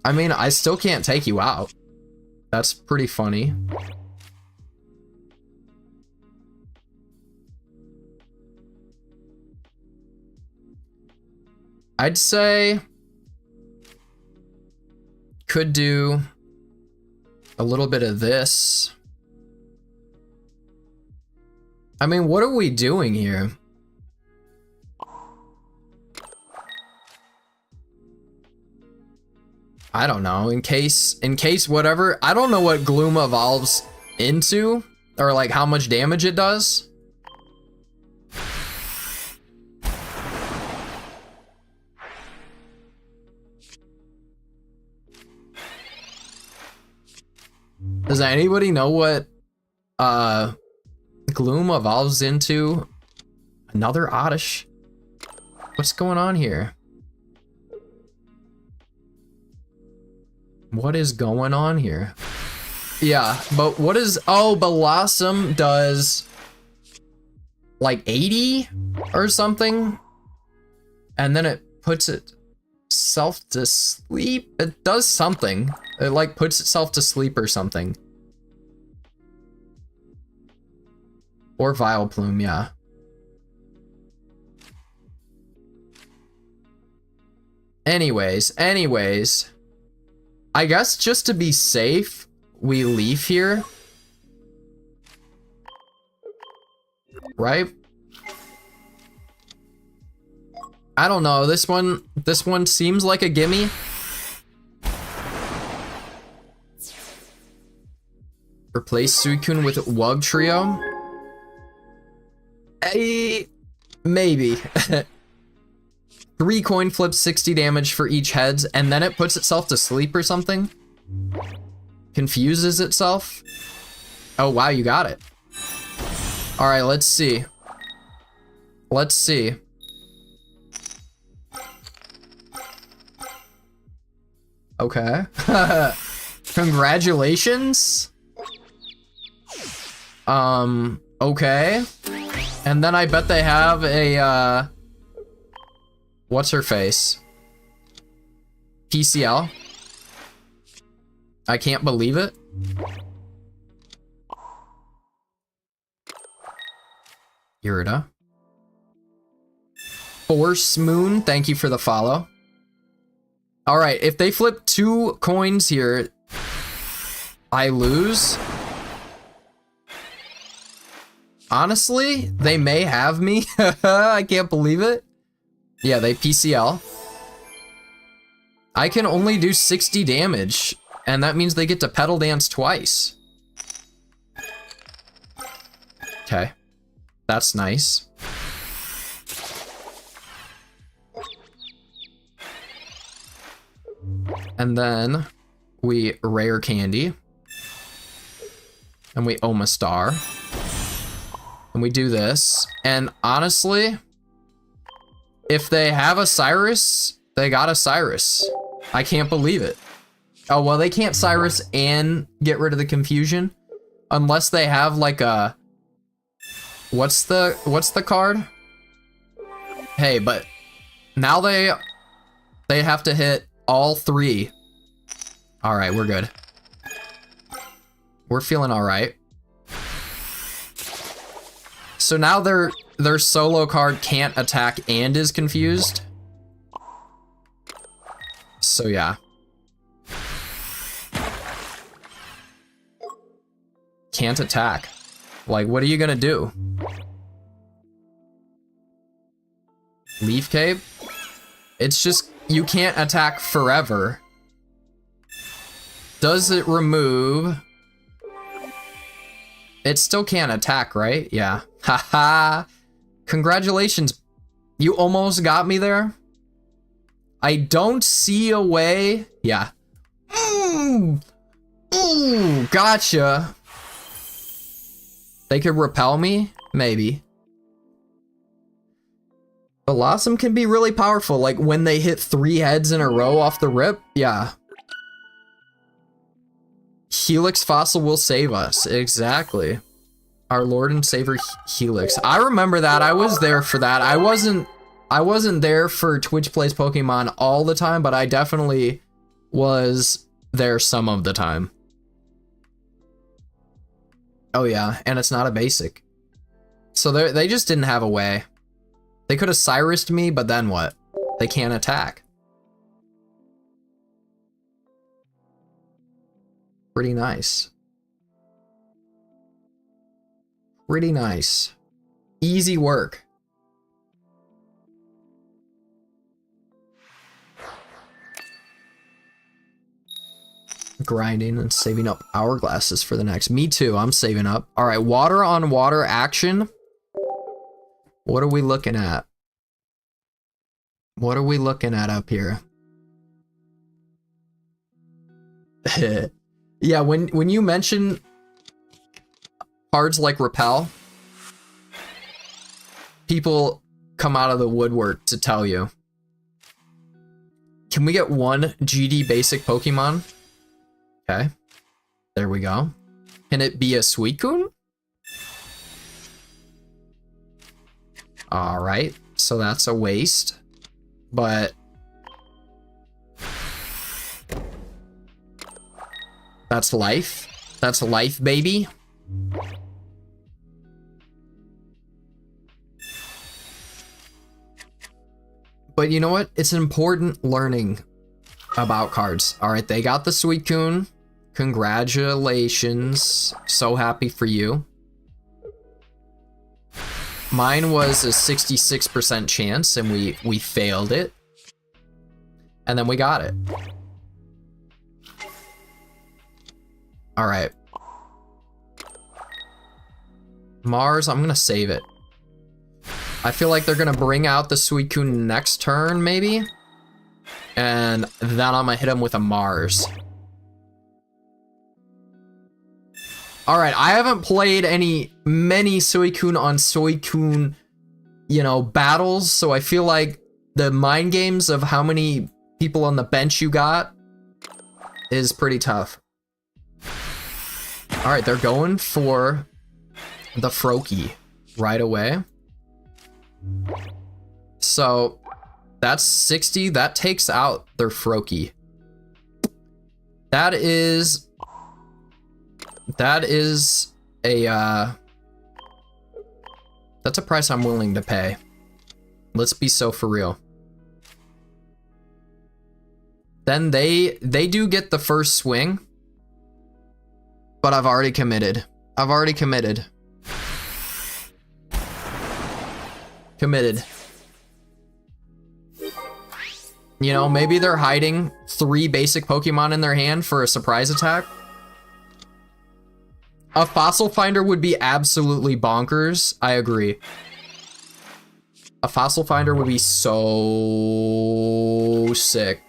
I mean, I still can't take you out. That's pretty funny. I'd say could do a little bit of this. I mean, what are we doing here? I don't know, in case whatever. I don't know what Gloom evolves into, or like how much damage it does. Does anybody know what Gloom evolves into? Another Oddish? What's going on here? What is going on here? Yeah, but what is... Oh, Blossom does like 80 or something, and then it puts itself to sleep. It does something. It like puts itself to sleep or something. Or Vileplume, yeah. Anyways. I guess just to be safe, we leave here. Right? I don't know, this one seems like a gimme. Replace Suicune with Wugtrio? Maybe. 3 coin flips, 60 damage for each heads, and then it puts itself to sleep or something? Confuses itself? Oh wow, you got it. Alright, let's see. Let's see. Okay. Congratulations. Okay. And then I bet they have a, what's her face? PCL? I can't believe it. Irida. Force Moon, thank you for the follow. Alright, if they flip 2 coins here, I lose. Honestly, they may have me. I can't believe it. Yeah, they PCL. I can only do 60 damage, and that means they get to Petal Dance twice. Okay, that's nice. And then we Rare Candy. And we Omastar. And we do this. And honestly, if they have a Cyrus, they got a Cyrus. I can't believe it. Oh, well, they can't Cyrus and get rid of the confusion. Unless they have like a... What's the card? Hey, but now they have to hit all 3. All right, we're good. We're feeling all right. So now their solo card can't attack and is confused. So yeah. Can't attack. Like, what are you gonna do? Leaf Cape? It's just, you can't attack forever. Does it remove? It still can't attack, right? Yeah. Haha. Congratulations. You almost got me there. I don't see a way. Yeah. Ooh, gotcha. They could repel me? Maybe. Blossom can be really powerful, like when they hit 3 heads in a row off the rip. Yeah. Helix Fossil will save us. Exactly. Our Lord and Savior Helix. I remember that. I was there for that. I wasn't there for Twitch Plays Pokemon all the time, but I definitely was there some of the time. Oh yeah, and it's not a basic. So they just didn't have a way. They could have Cyrus'd me, but then what? They can't attack. Pretty nice. Pretty nice. Easy work. Grinding and saving up hourglasses for the next. Me too, I'm saving up. All right, water on water action. What are we looking at? What are we looking at up here? Yeah, when you mention cards like Repel, people come out of the woodwork to tell you. Can we get one GD basic Pokemon? Okay, there we go. Can it be a Suicune? All right, so that's a waste, but that's life. That's life, baby. But you know what? It's important learning about cards. All right, they got the Suicune. Congratulations. So happy for you. Mine was a 66% chance, and we failed it. And then we got it. All right. Mars, I'm gonna save it. I feel like they're gonna bring out the Suicune next turn, maybe? And then I'm gonna hit him with a Mars. All right, I haven't played many Suicune on Suicune, you know, battles, so I feel like the mind games of how many people on the bench you got is pretty tough. All right, they're going for the Froakie right away. So that's 60. That takes out their Froakie. That is a that's a price I'm willing to pay. Let's be so for real. Then they do get the first swing, but I've already committed. I've already committed. Committed. You know, maybe they're hiding 3 basic Pokemon in their hand for a surprise attack. A Fossil Finder would be absolutely bonkers. I agree. A Fossil Finder would be so sick.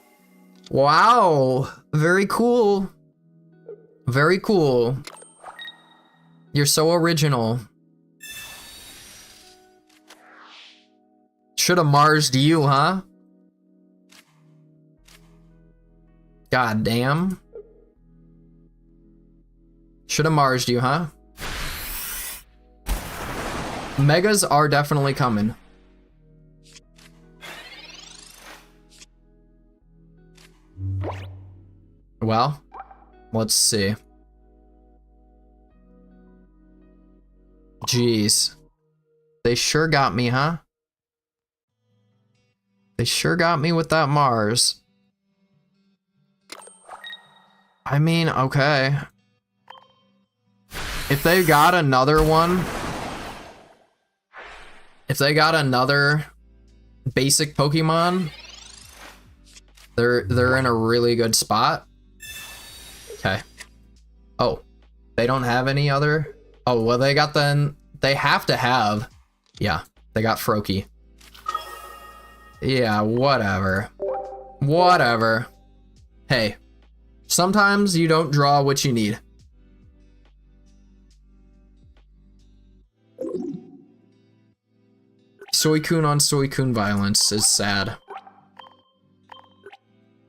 Wow. Very cool. Very cool. You're so original. Should have Mars'd you, huh? God damn. Should have Mars'd you, huh? Megas are definitely coming. Well, let's see. Jeez. They sure got me, huh? They sure got me with that Mars. I mean, okay. If they got another one, if they got another basic Pokemon, they're in a really good spot. Okay. Oh, they don't have any other? Oh, well, they got they have to have. Yeah, they got Froakie. Yeah, whatever. Whatever. Hey, sometimes you don't draw what you need. Suicune on Suicune violence is sad.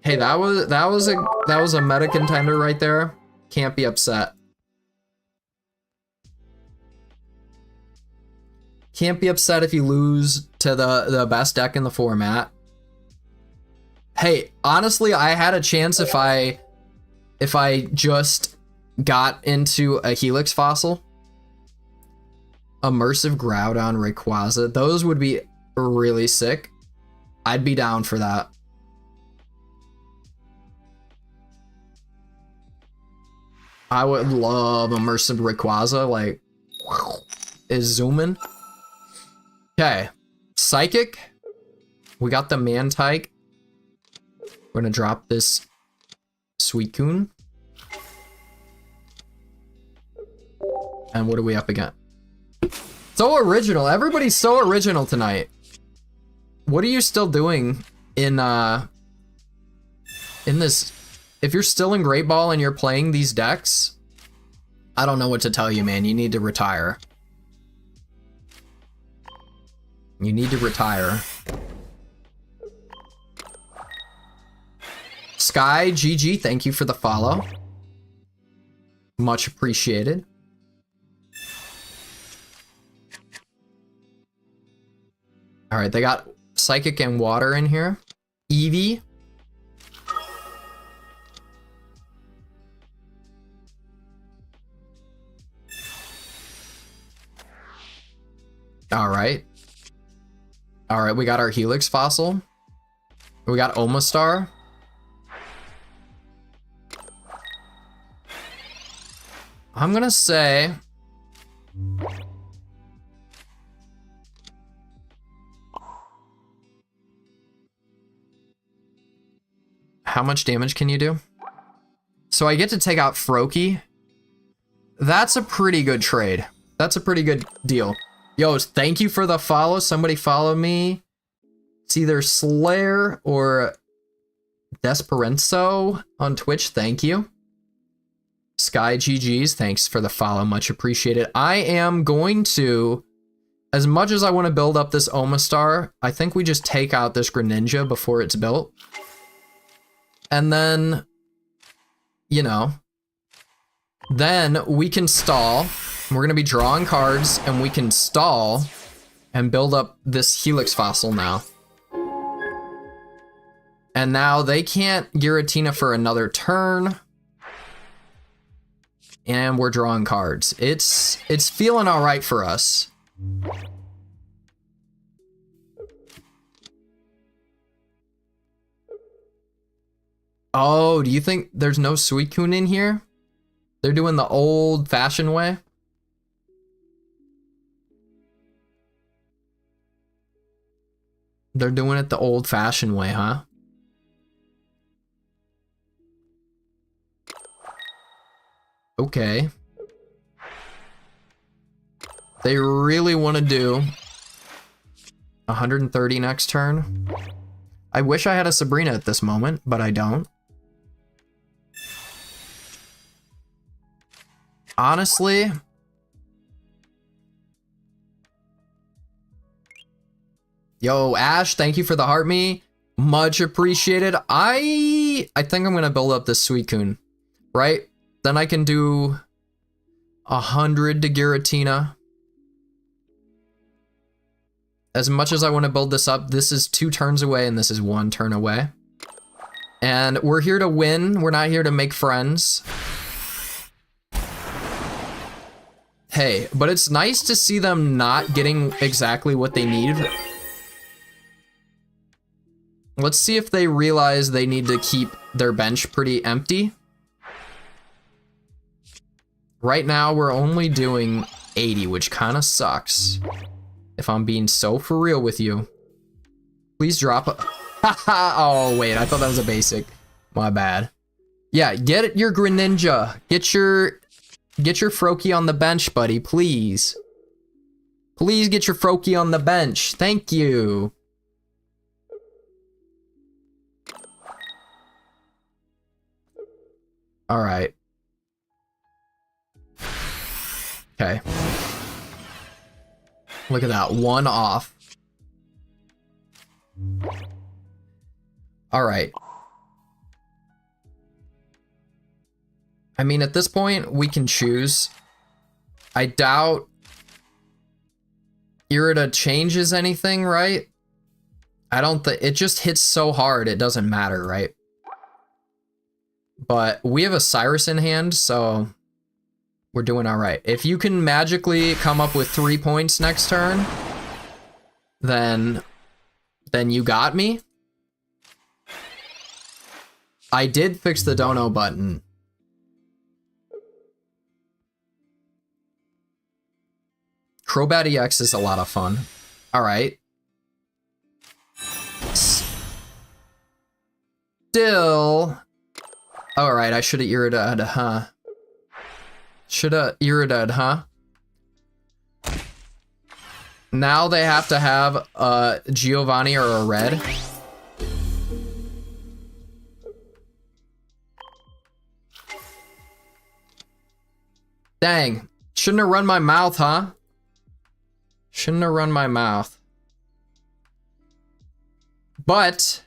Hey, that was a meta contender right there. Can't be upset. Can't be upset if you lose to the best deck in the format. Hey, honestly, I had a chance if I just got into a Helix Fossil. Immersive Groudon, Rayquaza. Those would be really sick. I'd be down for that. I would love Immersive Rayquaza, like, is zooming. Okay, Psychic. We got the Mantike. We're gonna drop this Suicune. And what are we up against? So original. Everybody's so original tonight. What are you still doing in this? If you're still in Great Ball and you're playing these decks, I don't know what to tell you, man. You need to retire. You need to retire. Sky GG, thank you for the follow. Much appreciated. All right, they got Psychic and Water in here. Eevee. All right. All right, we got our Helix Fossil. We got Omastar. I'm gonna say... How much damage can you do? So I get to take out Froakie. That's a pretty good trade. That's a pretty good deal. Yo, thank you for the follow. Somebody follow me. It's either Slayer or Desperenso on Twitch. Thank you. Sky GG's, thanks for the follow. Much appreciated. I am going to, as much as I want to build up this Omastar, I think we just take out this Greninja before it's built. And then, you know, then we can stall. We're going to be drawing cards, and we can stall and build up this Helix Fossil now. And now they can't Giratina for another turn. And we're drawing cards. It's feeling all right for us. Oh, do you think there's no Suicune in here? They're doing the old-fashioned way? They're doing it the old-fashioned way, huh? Okay. They really want to do 130 next turn. I wish I had a Sabrina at this moment, but I don't. Honestly, yo, Ash, thank you for the heart me. Much appreciated. I think I'm gonna build up this Suicune, right? Then I can do 100 to Giratina. As much as I want to build this up, this is 2 turns away and this is 1 turn away. And we're here to win. We're not here to make friends. Hey, but it's nice to see them not getting exactly what they need. Let's see if they realize they need to keep their bench pretty empty. Right now, we're only doing 80, which kind of sucks. If I'm being so for real with you. Please drop a... Haha! Oh, wait, I thought that was a basic. My bad. Yeah, get your Greninja. Get your Froakie on the bench, buddy, please. Please get your Froakie on the bench. Thank you. All right. Okay. Look at that, 1 off. All right. I mean, at this point, we can choose. I doubt Irida changes anything, right? I don't think, it just hits so hard, it doesn't matter, right? But we have a Cyrus in hand, so we're doing all right. If you can magically come up with 3 points next turn, then you got me. I did fix the dono button. Crobat EX is a lot of fun. All right. Still. All right, I should have Iridad, huh? Should have Iridad, huh? Now they have to have a Giovanni or a red. Dang. Shouldn't have run my mouth, huh? Shouldn't have run my mouth. But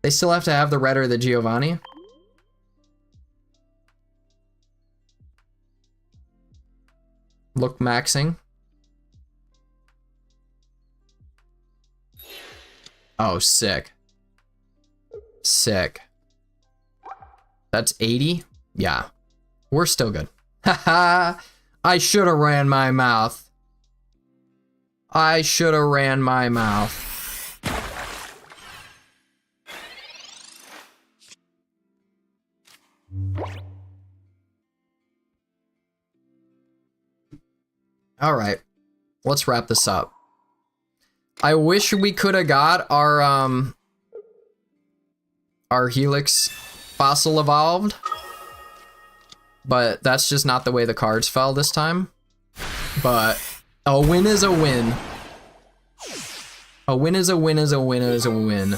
they still have to have the red or the Giovanni. Look maxing. Oh, sick. Sick. That's 80? Yeah. We're still good. Haha. I should have ran my mouth. I should have ran my mouth. All right, let's wrap this up. I wish we could have got our Helix fossil evolved, but that's just not the way the cards fell this time. But a win is a win. A win is a win is a win is a win.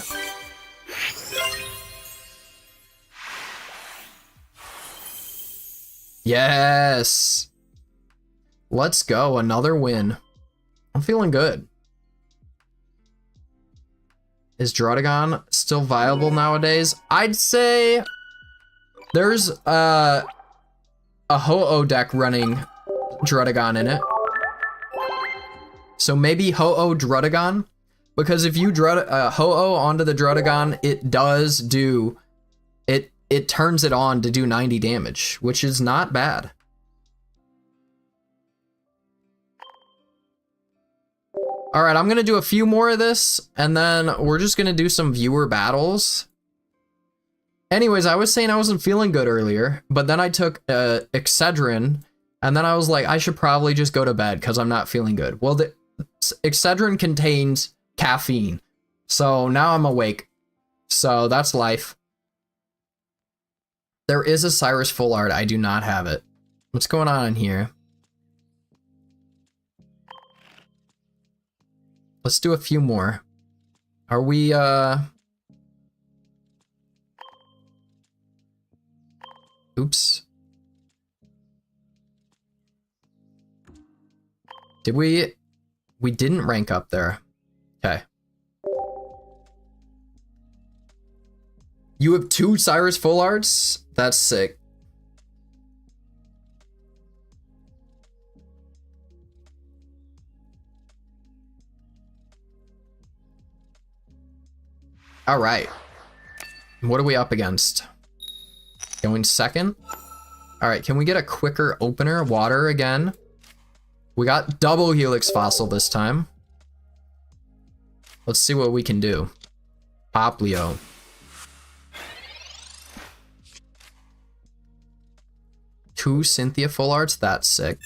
Yes. Let's go, another win. I'm feeling good. Is Druddigon still viable nowadays? I'd say there's a Ho-Oh deck running Druddigon in it. So maybe Ho-Oh Druddigon, because if you Ho-Oh onto the Druddigon, it does do, it turns it on to do 90 damage, which is not bad. All right, I'm gonna do a few more of this, and then we're just gonna do some viewer battles. Anyways, I was saying I wasn't feeling good earlier, but then I took Excedrin, and then I was like, I should probably just go to bed because I'm not feeling good. Well, the Excedrin contains caffeine, so now I'm awake. So that's life. There is a Cyrus Full Art. I do not have it. What's going on in here? Let's do a few more. Are we, oops. Did we didn't rank up there. Okay. You have 2 Cyrus Full Arts? That's sick. All right. What are we up against? Going second? All right, can we get a quicker opener? Water again. We got double Helix Fossil this time. Let's see what we can do. Poplio. Two Cynthia full arts, that's sick.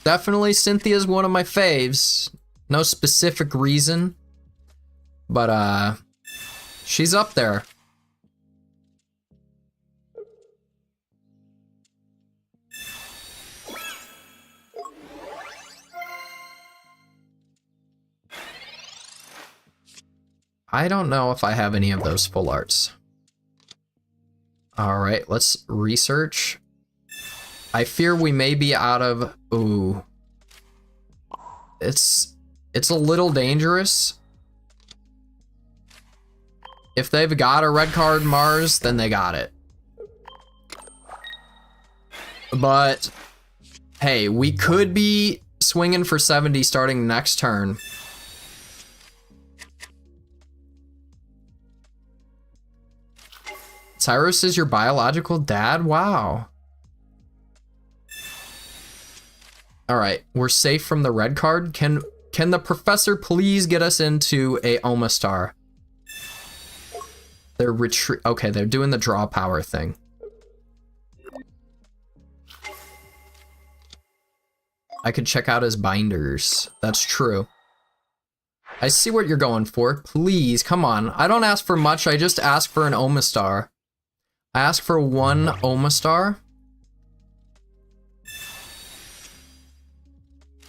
Definitely Cynthia's one of my faves. No specific reason, but she's up there. I don't know if I have any of those full arts. All right, let's research. I fear we may be out of, ooh. It's a little dangerous. If they've got a red card Mars, then they got it. But, hey, we could be swinging for 70 starting next turn. Cyrus is your biological dad? Wow. All right, we're safe from the red card. Can the professor please get us into a Omastar? They're okay, they're doing the draw power thing. I could check out his binders. That's true. I see what you're going for. Please, come on. I don't ask for much, I just ask for an Omastar. I ask for one Omastar.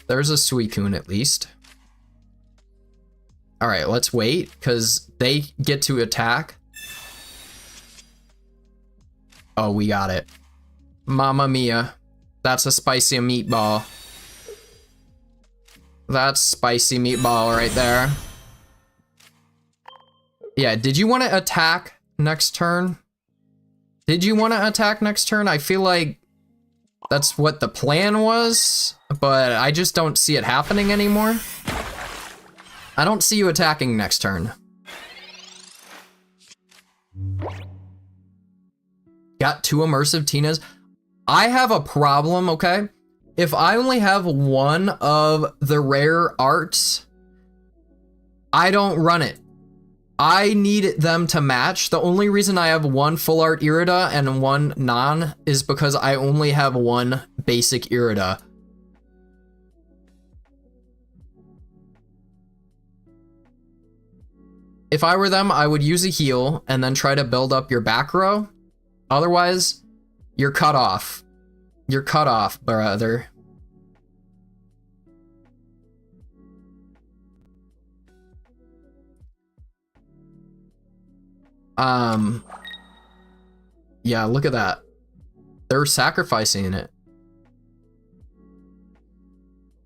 There's a Suicune at least. All right, let's wait because they get to attack. Oh, we got it. Mamma mia. That's a spicy meatball. That's spicy meatball right there. Yeah, did you want to attack next turn? Did you want to attack next turn? I feel like that's what the plan was, but I just don't see it happening anymore. I don't see you attacking next turn. Got two immersive Tinas. I have a problem, okay? If I only have one of the rare arts, I don't run it. I need them to match. The only reason I have one full art Irida and one non is because I only have one basic Irida. If I were them, I would use a heal and then try to build up your back row. Otherwise, you're cut off. You're cut off, brother. Yeah, look at that. They're sacrificing it.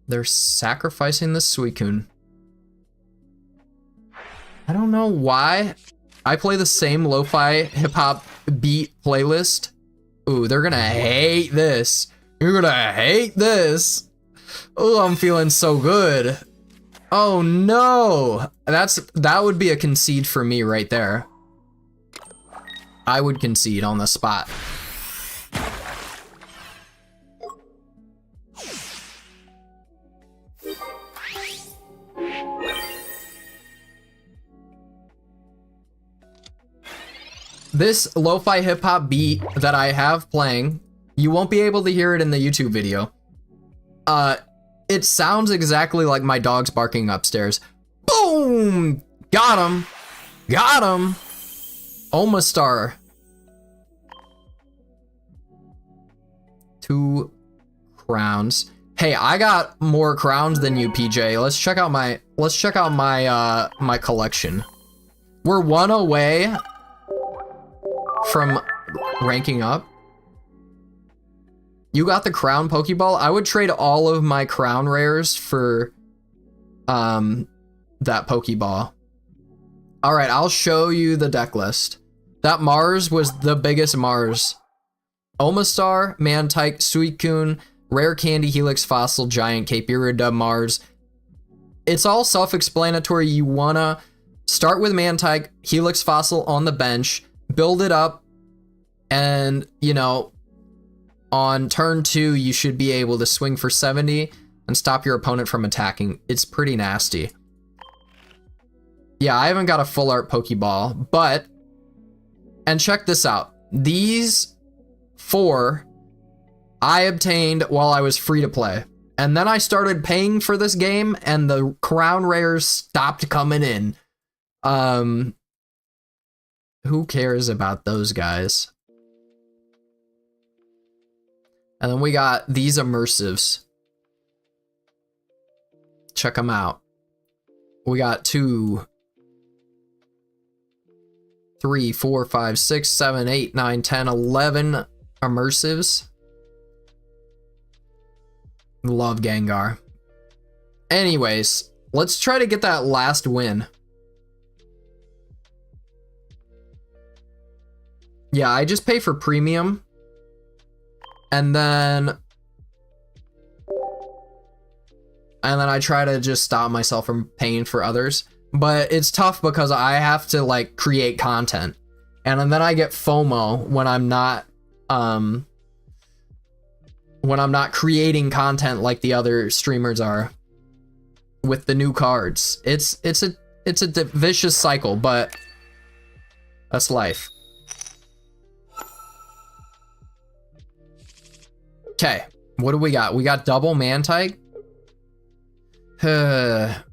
They're sacrificing the Suicune. I don't know why. I play the same lo-fi hip-hop beat playlist. Ooh, they're gonna hate this. You're gonna hate this. Oh, I'm feeling so good. Oh no. That would be a concede for me right there. I would concede on the spot. This lo-fi hip-hop beat that I have playing, you won't be able to hear it in the YouTube video. It sounds exactly like my dog's barking upstairs. Boom! Got him! Got him! Omastar. 2 crowns. Hey, I got more crowns than you, PJ. Let's check out my my collection. We're 1 away from ranking up. You got the crown Pokeball? I would trade all of my crown rares for that Pokeball. All right, I'll show you the deck list. That Mars was the biggest Mars. Omastar, Mantike, Suicune, Rare Candy, Helix Fossil, Giant Cape, Irida, Mars. It's all self-explanatory. You wanna Start with Mantike, Helix Fossil on the bench, build it up, and, you know, on turn 2, you should be able to swing for 70 and stop your opponent from attacking. It's pretty nasty. Yeah, I haven't got a full art Pokeball, but, and check this out. These 4 I obtained while I was free to play. And then I started paying for this game and the crown rares stopped coming in. Who cares about those guys? And then we got these immersives. Check them out. We got 2, 3, 4, 5, 6, 7, 8, 9, 10, 11 immersives. Love Gengar. Anyways, let's try to get that last win. Yeah, I just pay for premium. And then I try to just stop myself from paying for others. But it's tough because I have to like create content. And then I get FOMO when I'm not creating content like the other streamers are with the new cards. It's a vicious cycle, but that's life. Okay, what do we got? We got double Mantike. I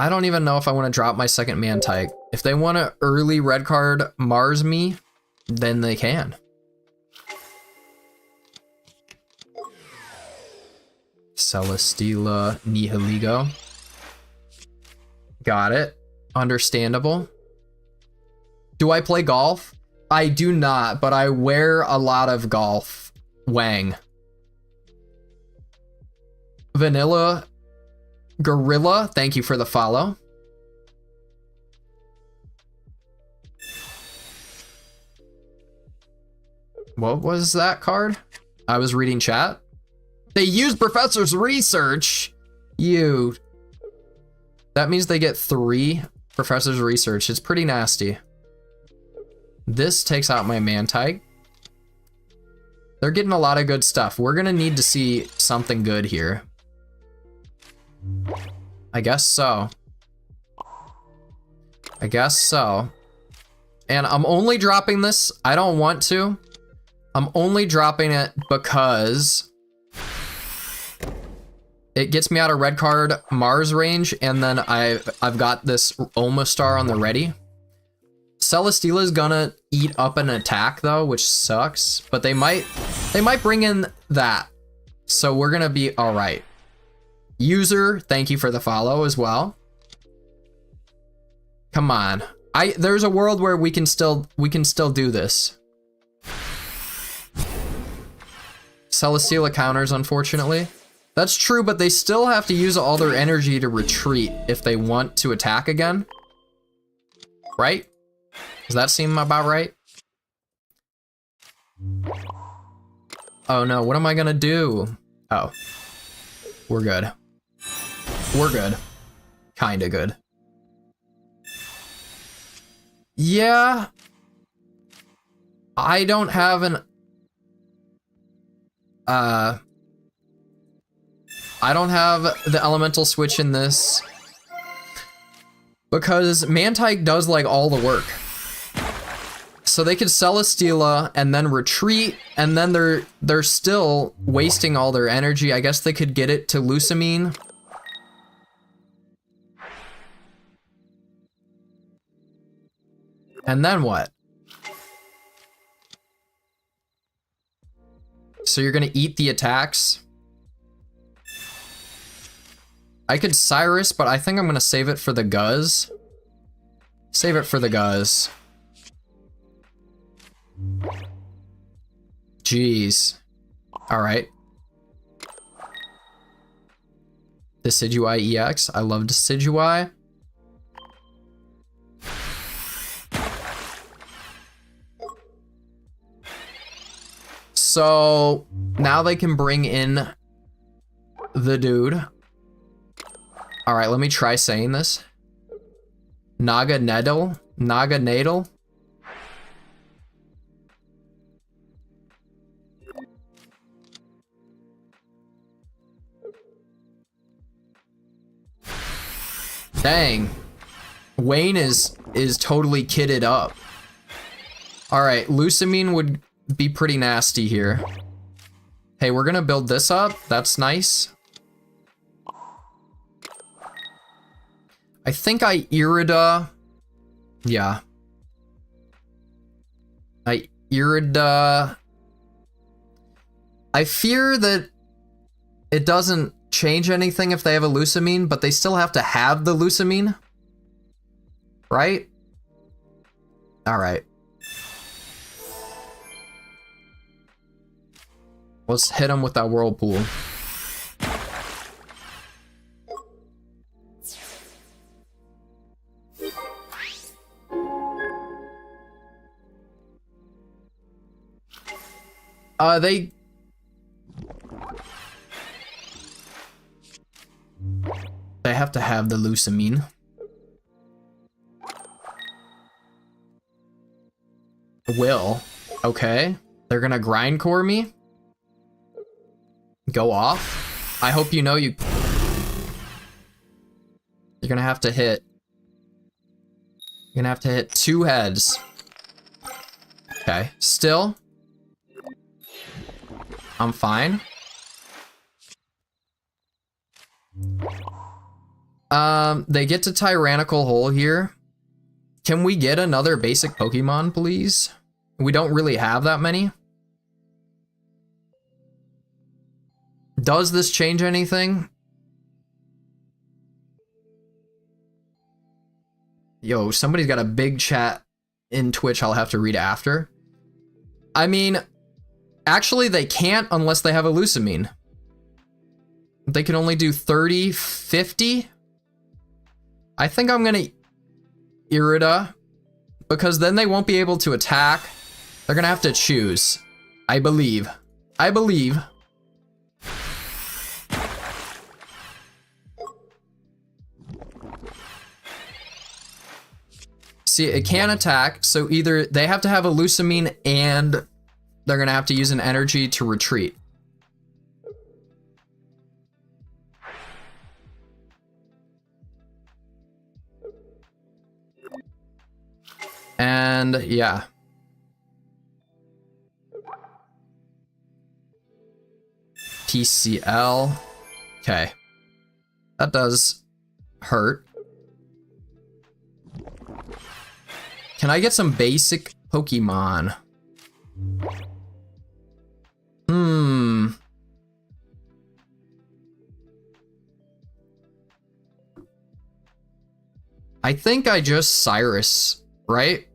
don't even know if I want to drop my second Mantike. If they want to early red card Mars me, then they can. Celesteela Nihiligo. Got it. Understandable. Do I play golf? I do not, but I wear a lot of golf. Wang. Vanilla Gorilla, thank you for the follow. What was that card? I was reading chat. They use Professor's Research. You. That means they get 3 Professor's Research. It's pretty nasty. This takes out my Mantike. They're getting a lot of good stuff. We're gonna need to see something good here. I guess so. I guess so. And I'm only dropping this. I don't want to. I'm only dropping it because it gets me out of red card Mars range, and then I've got this Omastar on the ready. Celesteela is gonna eat up an attack though, which sucks, but they might bring in that. So we're gonna be all right. User, thank you for the follow as well. Come on. There's a world where we can still do this. Celesteela counters, unfortunately. That's true, but they still have to use all their energy to retreat if they want to attack again. Right? Does that seem about right? Oh no, what am I gonna do? Oh. We're good. We're good. Kinda good. Yeah. I don't have an... I don't have the elemental switch in this because Mantike does like all the work. So they could Celesteela and then retreat, and then they're still wasting all their energy. I guess they could get it to Lusamine. And then what? So you're gonna eat the attacks? I could Cyrus, but I think I'm gonna save it for the Guzz. Save it for the Guzz. Jeez. Alright. Decidueye EX. I love Decidueye. So now they can bring in the dude. All right, let me try saying this. Naga Needle? Naga Needle? Dang. Wayne is totally kitted up. Alright, Lucamine would be pretty nasty here. Hey, we're gonna build this up. That's nice. I think I Irida. Yeah. I Irida. I fear that it doesn't change anything if they have a Lucamine, but they still have to have the Lucamine. Right? Alright. Let's hit him with that Whirlpool. They have to have the Lucamine. Will. Okay. They're gonna grindcore me. Go off. I hope you know you're gonna have to hit. You're gonna have to hit 2 heads. Okay. Still. I'm fine. They get to Tyrannical Hole here. Can we get another basic Pokemon, please? We don't really have that many. Does this change anything? Yo, somebody's got a big chat in Twitch I'll have to read after. I mean, actually they can't unless they have a Lucamine. They can only do 30, 50. I think I'm gonna Irida, because then they won't be able to attack. They're gonna have to choose. I believe. I believe. See, it can't attack, so either they have to have a Lucamine and they're gonna have to use an energy to retreat. And yeah. PCL. Okay. That does hurt. Can I get some basic Pokemon? I think I just Cyrus, right?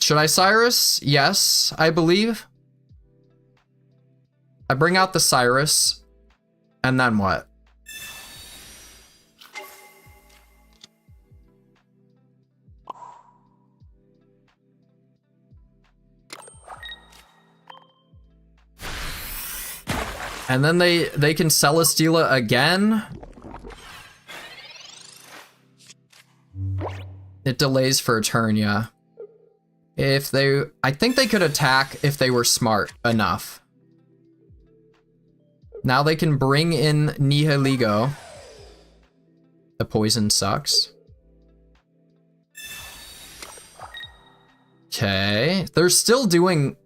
Should I Cyrus? Yes, I believe. I bring out the Cyrus, and then what? And then they can Celesteela again. It delays for a turn, yeah. I think they could attack if they were smart enough. Now they can bring in Nihiligo. The poison sucks. Okay, they're still doing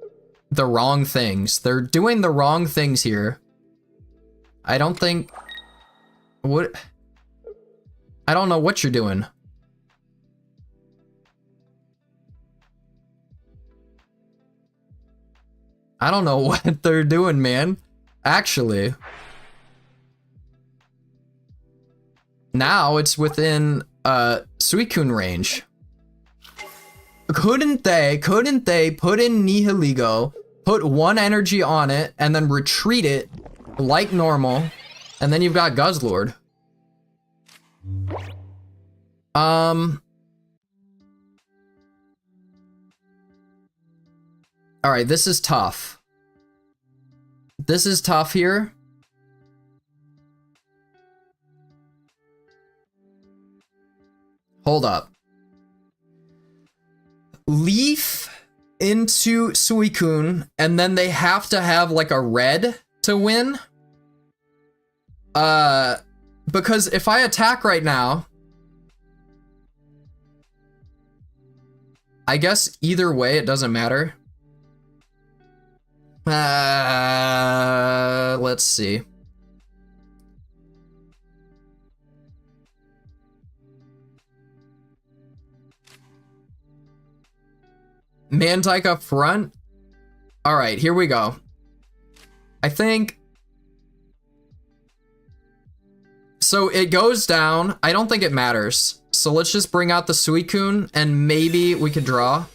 the wrong things. They're doing the wrong things here. I don't think... What? I don't know what you're doing. I don't know what they're doing, man. Actually. Now it's within Suicune range. Couldn't they put in Nihiligo, put 1 energy on it, and then retreat it like normal, and then you've got Guzzlord. Alright, this is tough. This is tough here. Hold up. Leaf into Suicune, and then they have to have like a red to win. Because if I attack right now, I guess either way it doesn't matter. Let's see. Mantike up front. All right, here we go. I think. So it goes down. I don't think it matters. So let's just bring out the Suicune and maybe we could draw.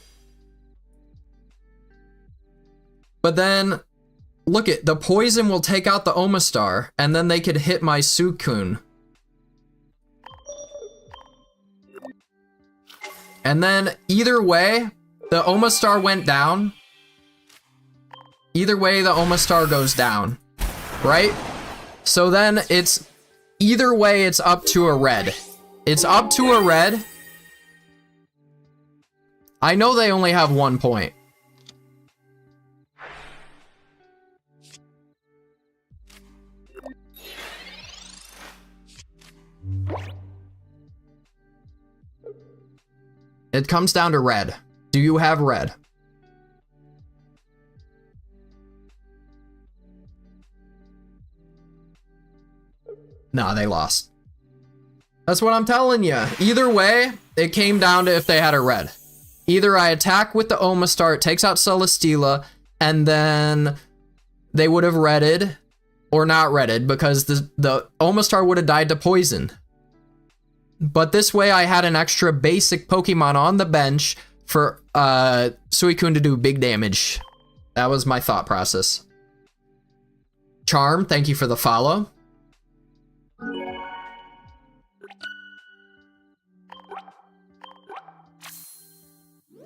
But then, look at the poison will take out the Omastar and then they could hit my Suicune. And then either way, the Omastar went down. Either way, the Omastar goes down, right? So then it's, either way, it's up to a red. It's up to a red. I know they only have 1 point. It comes down to red. Do you have red? Nah, they lost. That's what I'm telling you. Either way, it came down to if they had a red. Either I attack with the Omastar, it takes out Celesteela, and then they would have redded, or not redded, because the Omastar would have died to poison. But this way I had an extra basic Pokemon on the bench for Suicune to do big damage. That was my thought process. Charm, thank you for the follow.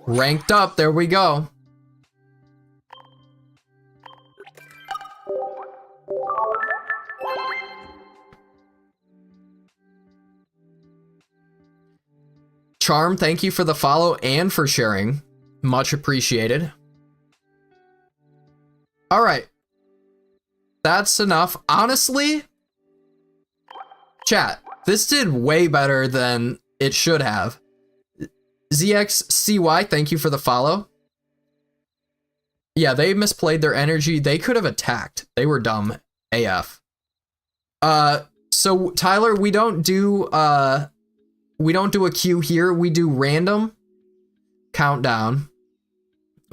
Ranked up, there we go. Charm, thank you for the follow and for sharing. Much appreciated. All right. That's enough. Honestly, chat, this did way better than it should have. ZXCY, thank you for the follow. Yeah, they misplayed their energy. They could have attacked. They were dumb AF. So Tyler, we don't do a queue here. We do random countdown.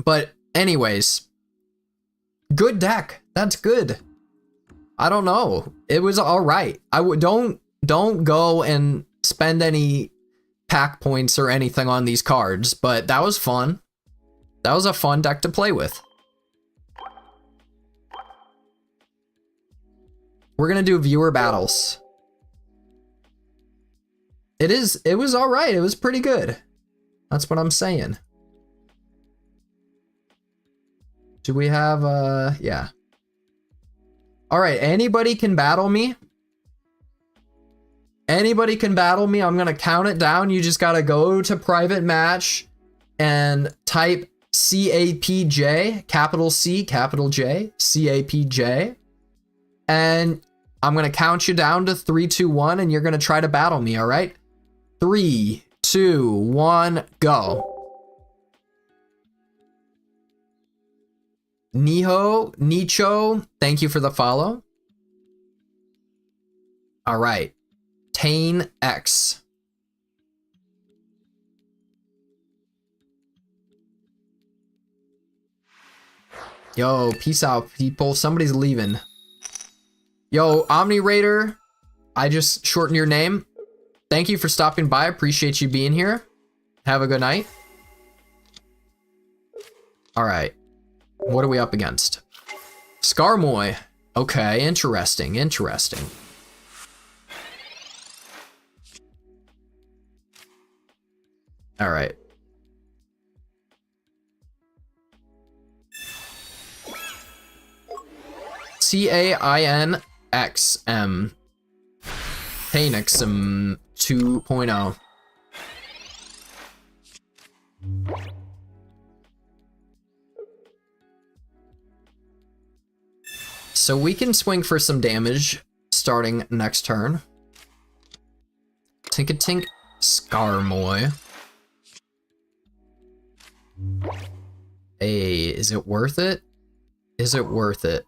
But anyways, good deck. That's good. I don't know. It was all right. Don't go and spend any pack points or anything on these cards, but that was fun. That was a fun deck to play with. We're gonna do viewer battles. It was all right. It was pretty good. That's what I'm saying. Do we have yeah. All right, anybody can battle me. Anybody can battle me. I'm gonna count it down. You just gotta go to private match and type CAPJ, capital C, capital J, CAPJ. And I'm gonna count you down to 3, 2, 1, and you're gonna try to battle me, all right? 3, 2, 1, go. Nicho, thank you for the follow. All right. Tane X. Yo, peace out, people. Somebody's leaving. Yo, Omni Raider, I just shortened your name. Thank you for stopping by. Appreciate you being here. Have a good night. All right. What are we up against? Skarmory. Okay, interesting, interesting. All right. CAINXM. Tainxm 2.0. So we can swing for some damage starting next turn. Tink-a-tink Skarmoy. Hey, is it worth it? Is it worth it?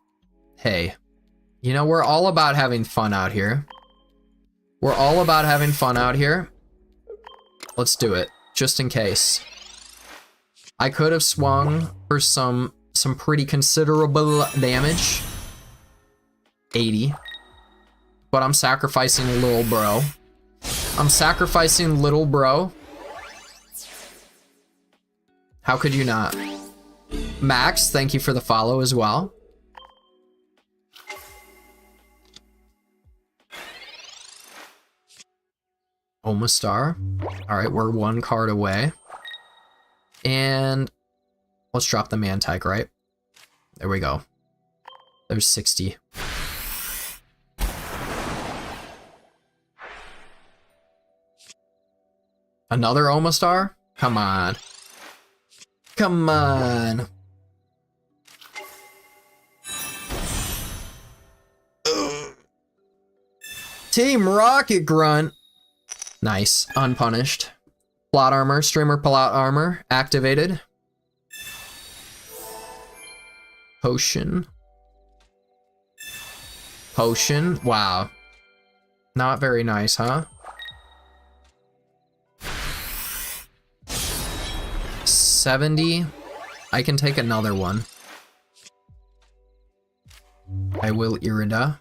Hey, you know, we're all about having fun out here. We're all about having fun out here. Let's do it, just in case. I could have swung for some pretty considerable damage. 80. But I'm sacrificing little bro. I'm sacrificing little bro. How could you not? Max, thank you for the follow as well. Omastar. All right, we're one card away. And let's drop the Mantike, right? There we go. There's 60. Another Omastar? Come on. Come on. Ugh. Team Rocket Grunt. Nice. Unpunished. Plot armor. Streamer plot armor. Activated. Potion. Potion. Wow. Not very nice, huh? 70. I can take another one. I will Irida.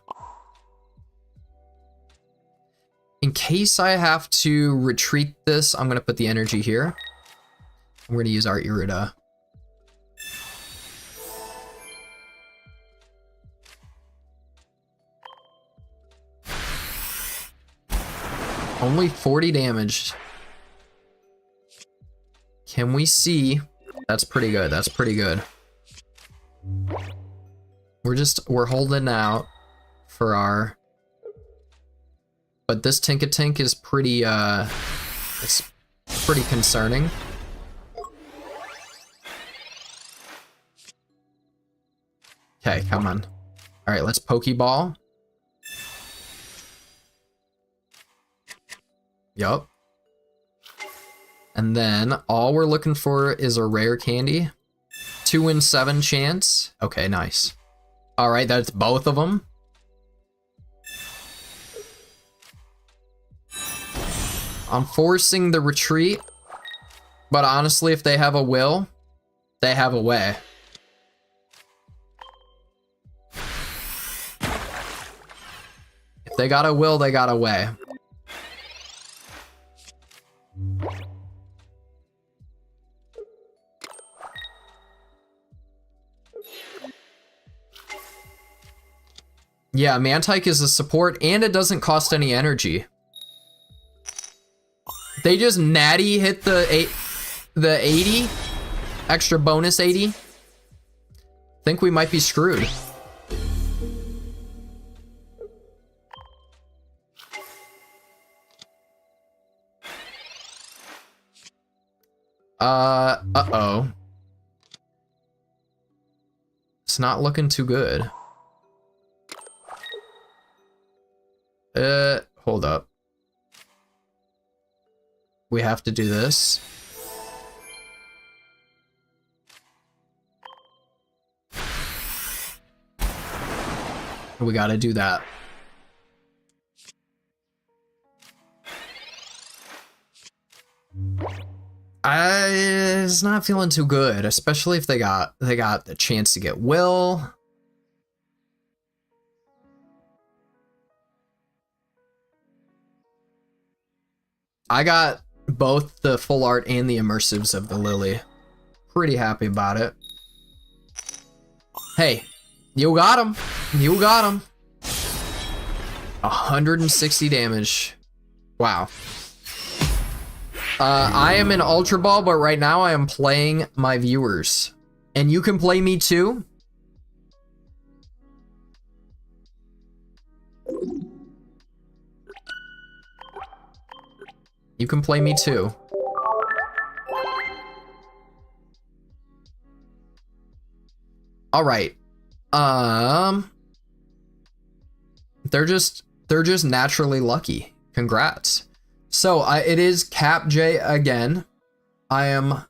In case I have to retreat this, I'm gonna put the energy here. We're gonna use our Irida. Only 40 damage. Can we see? That's pretty good. That's pretty good. We're holding out for our... But this Tink-a-Tink is pretty, it's pretty concerning. Okay, come on. All right, let's Pokeball. Yup. And then all we're looking for is a rare candy. 2 in 7 chance. Okay, nice. All right, that's both of them. I'm forcing the retreat, but honestly, if they have a will, they have a way. If they got a will, they got a way. Yeah, Mantike is a support, and it doesn't cost any energy. They just natty hit the 80, extra bonus 80. Think we might be screwed. Uh-oh. It's not looking too good. Hold up. We have to do this. We gotta do that. It's not feeling too good, especially if they got the chance to get Will. I got both the full art and the immersives of the Lily. Pretty happy about it. Hey, you got him. You got him. 160 damage. Wow. I am in Ultra Ball, but right now I am playing my viewers. And you can play me too? You can play me too. All right. they're just naturally lucky. Congrats. So it is Cap J again. Nope.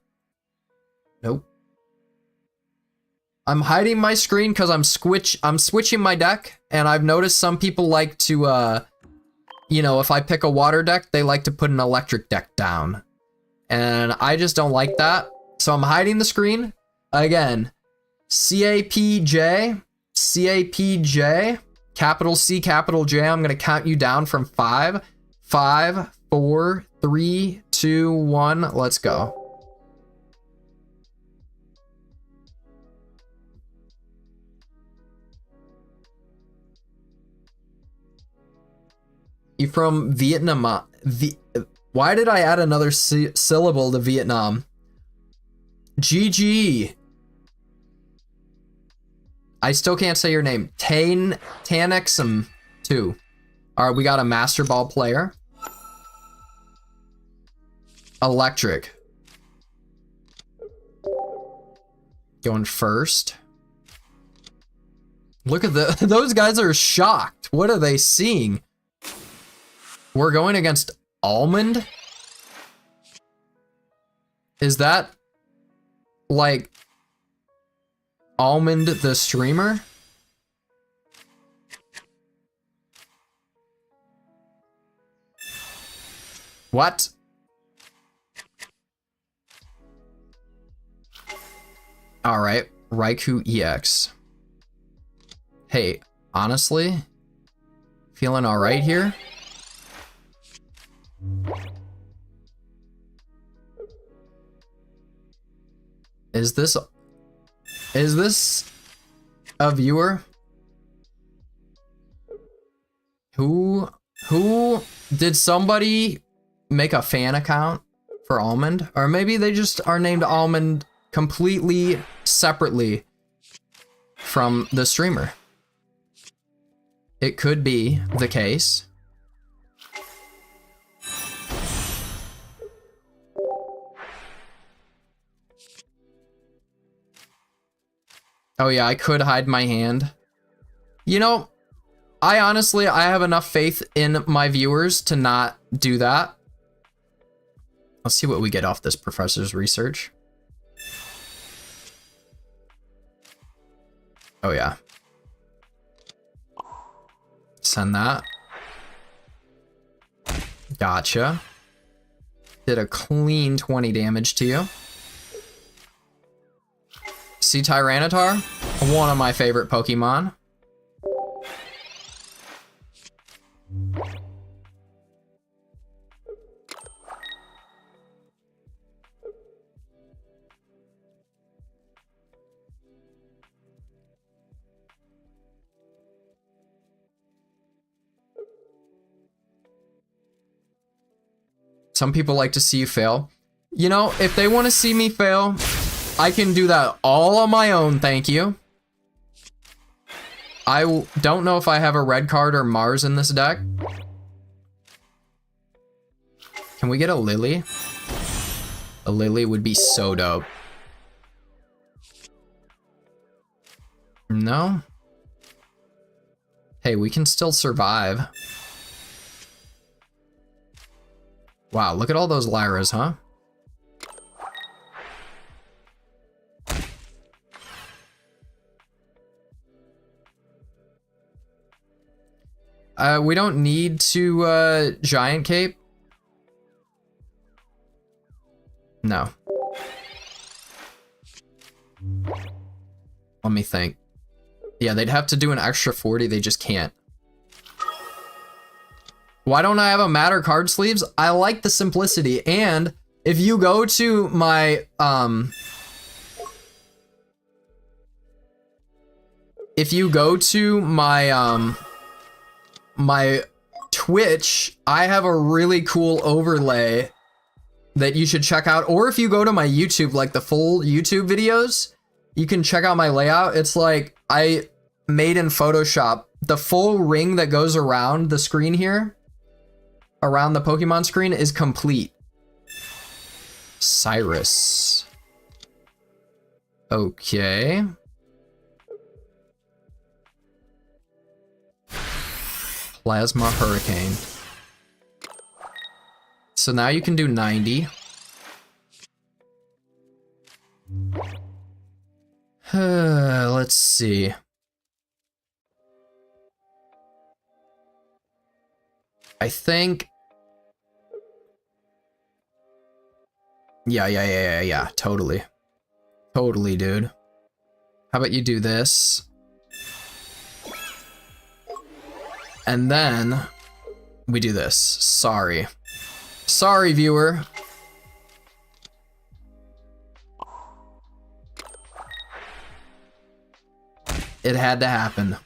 I'm hiding my screen because I'm switching my deck, and I've noticed some people like to you know, if I pick a water deck, they like to put an electric deck down. And I just don't like that. So I'm hiding the screen. Again, CAPJ, capital C, capital J. I'm going to count you down from 5, 5, 4, 3, 2, 1. Let's go. You from Vietnam? Why did I add another syllable to Vietnam? GG. I still can't say your name. Tanexum 2. All right, we got a Master Ball player. Electric. Going first. Look at those guys are shocked. What are they seeing? We're going against Almond? Is that like Almond the streamer? What? All right, Raikou EX. Hey, honestly, feeling all right here? Is this a viewer? Who did somebody make a fan account for Almond? Or maybe they just are named Almond completely separately from the streamer. It could be the case. Oh yeah, I could hide my hand. You know, I have enough faith in my viewers to not do that. Let's see what we get off this professor's research. Oh yeah. Send that. Gotcha. Did a clean 20 damage to you. See Tyranitar? One of my favorite Pokemon. Some people like to see you fail. You know, if they want to see me fail, I can do that all on my own, thank you. I don't know if I have a red card or Mars in this deck. Can we get a Lily? A Lily would be so dope. No? Hey, we can still survive. Wow, look at all those Lyras, huh? We don't need to Giant Cape. No. Let me think. Yeah, they'd have to do an extra 40, they just can't. Why don't I have a Matter card sleeves? I like the simplicity, and if you go to my my Twitch, I have a really cool overlay that you should check out. Or if you go to my YouTube, like the full YouTube videos, you can check out my layout. It's like I made in Photoshop the full ring that goes around the screen here, around the Pokemon screen, is complete. Cyrus. Okay. Plasma Hurricane. So now you can do 90. Let's see. I think... Yeah, totally. Totally, dude. How about you do this? And then we do this. Sorry. Sorry, viewer. It had to happen.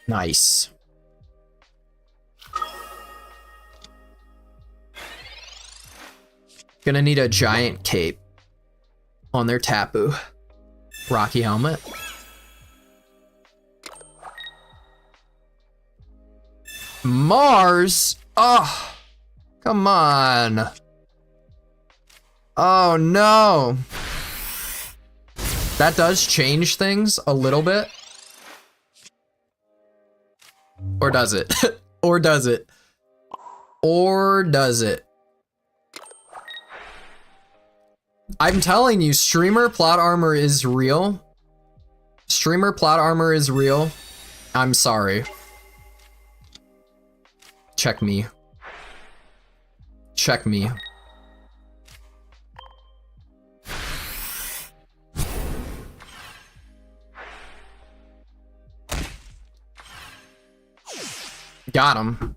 Nice. Gonna need a giant cape on their Tapu. Rocky helmet. Mars? Oh, come on. Oh no. That does change things a little bit. Or does it? Or does it? Or does it? I'm telling you, streamer plot armor is real. Streamer plot armor is real. I'm sorry. Check me. Check me. Got him.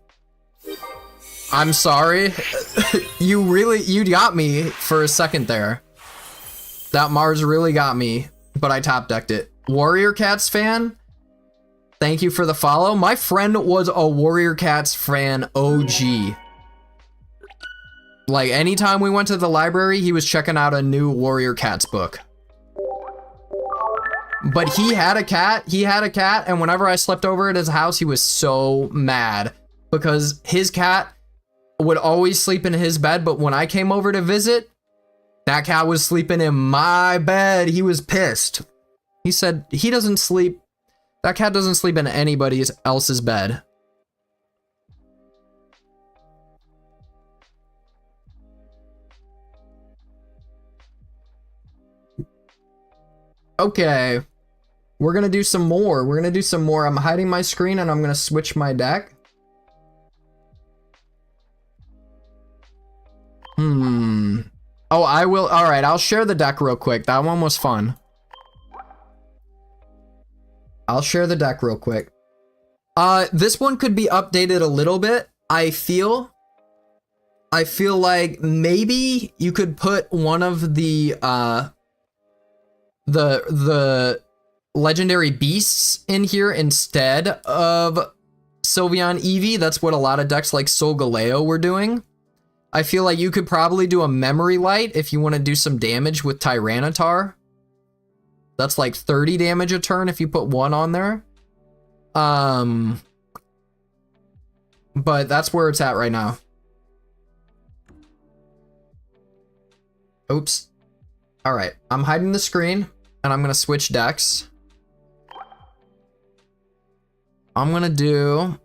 I'm sorry. You got me for a second there. That Mars really got me, but I top decked it. Warrior Cats fan, thank you for the follow. My friend was a Warrior Cats fan OG. Like anytime we went to the library, he was checking out a new Warrior Cats book. But he had a cat, and whenever I slept over at his house, he was so mad because his cat would always sleep in his bed, but when I came over to visit, that cat was sleeping in my bed. He was pissed. He said he doesn't sleep, that cat doesn't sleep in anybody else's bed. Okay. We're gonna do some more. We're gonna do some more. I'm hiding my screen and I'm gonna switch my deck. Oh, I will. All right, I'll share the deck real quick. That one was fun. I'll share the deck real quick. This one could be updated a little bit. I feel like maybe you could put one of the legendary beasts in here instead of Sylveon Eevee. That's what a lot of decks like Solgaleo were doing. I feel like you could probably do a Memory Light if you want to do some damage with Tyranitar. That's like 30 damage a turn if you put one on there. But that's where it's at right now. Oops. All right, I'm hiding the screen and I'm gonna switch decks. I'm gonna do...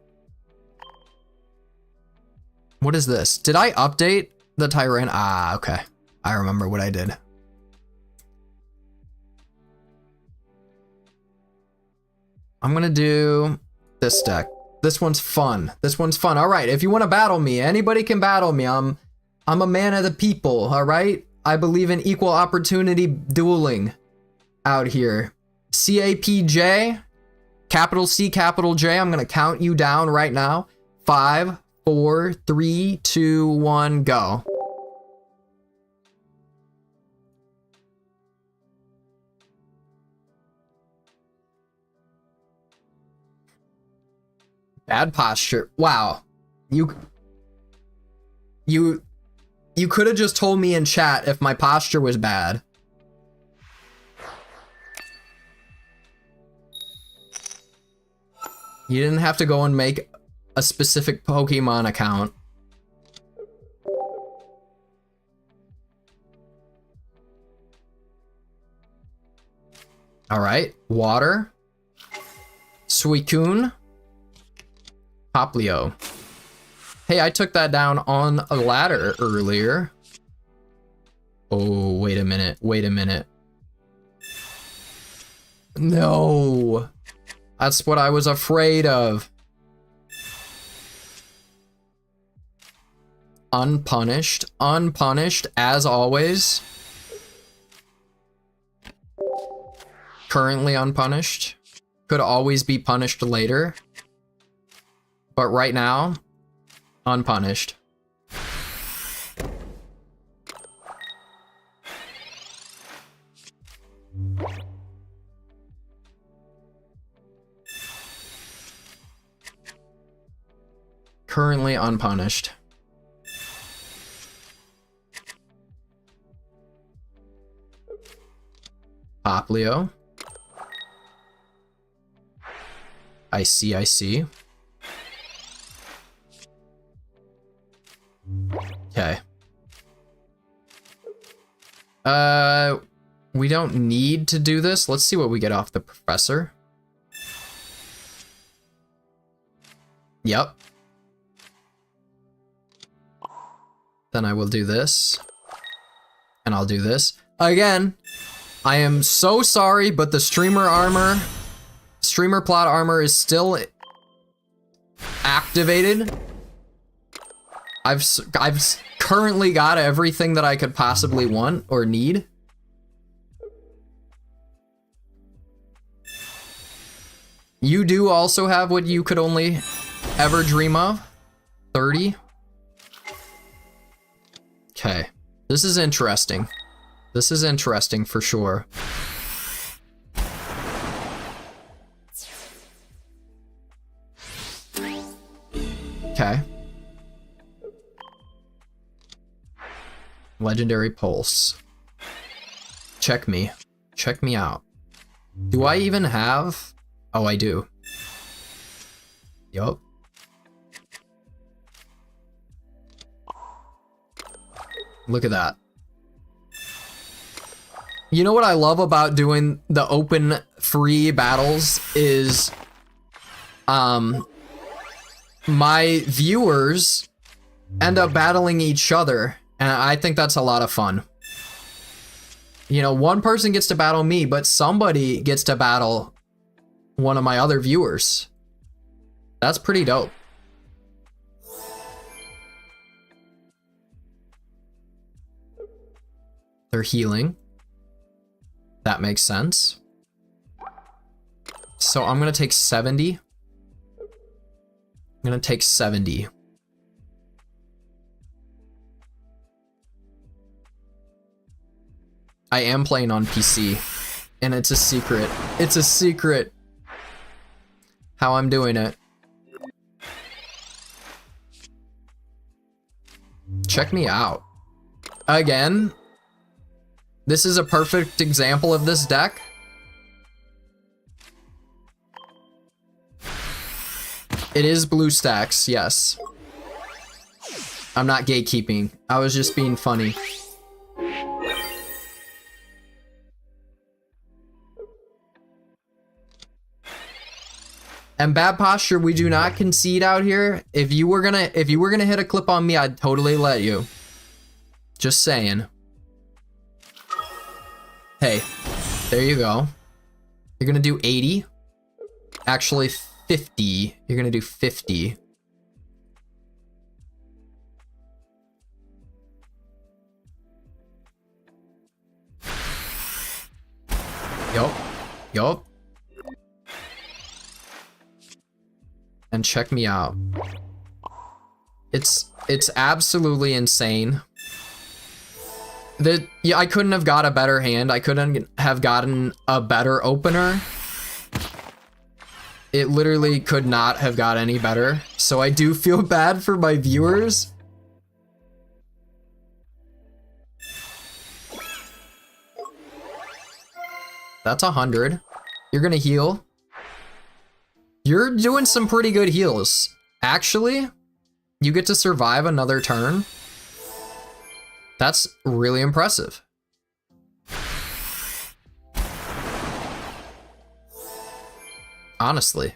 What is this? Did I update the Tyran? Ah, okay. I remember what I did. I'm gonna do this deck. This one's fun. This one's fun. All right, if you want to battle me, anybody can battle me. I'm a man of the people, all right? I believe in equal opportunity dueling out here. CAPJ, capital C, capital J. I'm gonna count you down right now. 5, 4, 3, 2, 1, go. Bad posture. Wow. You could have just told me in chat if my posture was bad. You didn't have to go and make a specific Pokemon account. All right, water. Suicune. Poplio. Hey, I took that down on a ladder earlier. Oh, wait a minute. Wait a minute. No. That's what I was afraid of. Unpunished. Unpunished, as always. Currently unpunished. Could always be punished later. But right now, unpunished. Currently unpunished. Poplio. I see, I see. Okay. We don't need to do this. Let's see what we get off the professor. Yep. Then I will do this. And I'll do this. Again, I am so sorry, but the streamer plot armor is still activated. I've currently got everything that I could possibly want or need. You do also have what you could only ever dream of. 30. Okay. This is interesting. This is interesting for sure. Okay. Legendary Pulse. Check me. Check me out. Do I even have... Oh, I do. Yup. Look at that. You know what I love about doing the open free battles is my viewers end up battling each other, and I think that's a lot of fun. You know, one person gets to battle me, but somebody gets to battle one of my other viewers. That's pretty dope. They're healing. That makes sense. So I'm gonna take 70. I'm gonna take 70. I am playing on PC, and it's a secret. It's a secret how I'm doing it. Check me out. Again, this is a perfect example of this deck. It is blue stacks, yes. I'm not gatekeeping. I was just being funny. And bad posture, we do not concede out here. If you were gonna hit a clip on me, I'd totally let you. Just saying. Hey, there you go. You're gonna do 80. Actually, 50. You're gonna do 50. Yup. Yup. And check me out. It's absolutely insane. Yeah, I couldn't have got a better hand. I couldn't have gotten a better opener. It literally could not have got any better. So I do feel bad for my viewers. That's 100. You're gonna heal. You're doing some pretty good heals. Actually, you get to survive another turn. That's really impressive. Honestly.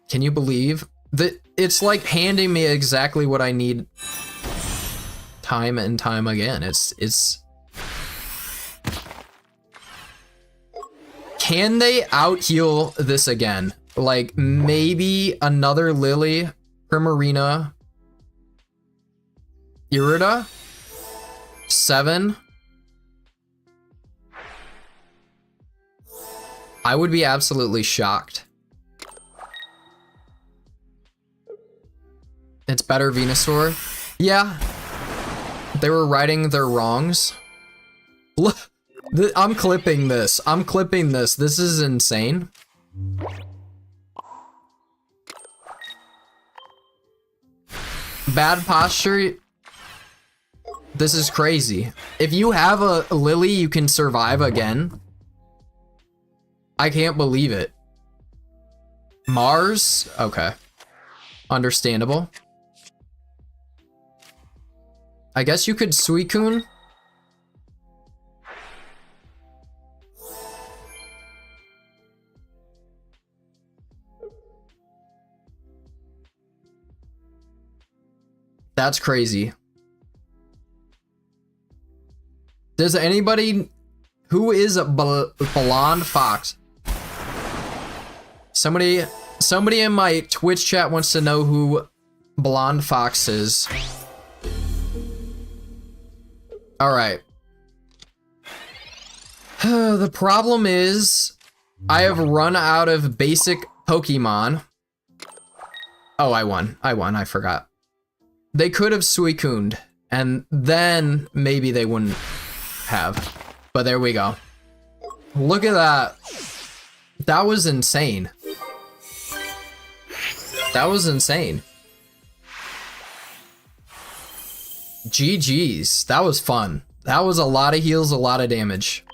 Can you believe that it's like handing me exactly what I need time and time again. It's Can they out heal this again? Like maybe another Lily, Primarina, Irida, 7. I would be absolutely shocked. It's better Venusaur. Yeah. They were righting their wrongs. Look, I'm clipping this. I'm clipping this. This is insane. Bad posture. This is crazy. If you have a Lily, you can survive again. I can't believe it. Mars? Okay. Understandable. I guess you could Suicune. That's crazy. Does anybody who is a blonde fox? Somebody in my Twitch chat wants to know who Blonde Fox is. All right. The problem is I have run out of basic Pokemon. Oh, I won. I forgot. They could have Suicune'd, and then maybe they wouldn't have. But there we go. Look at that. That was insane. That was insane. GG's. That was fun. That was a lot of heals, a lot of damage.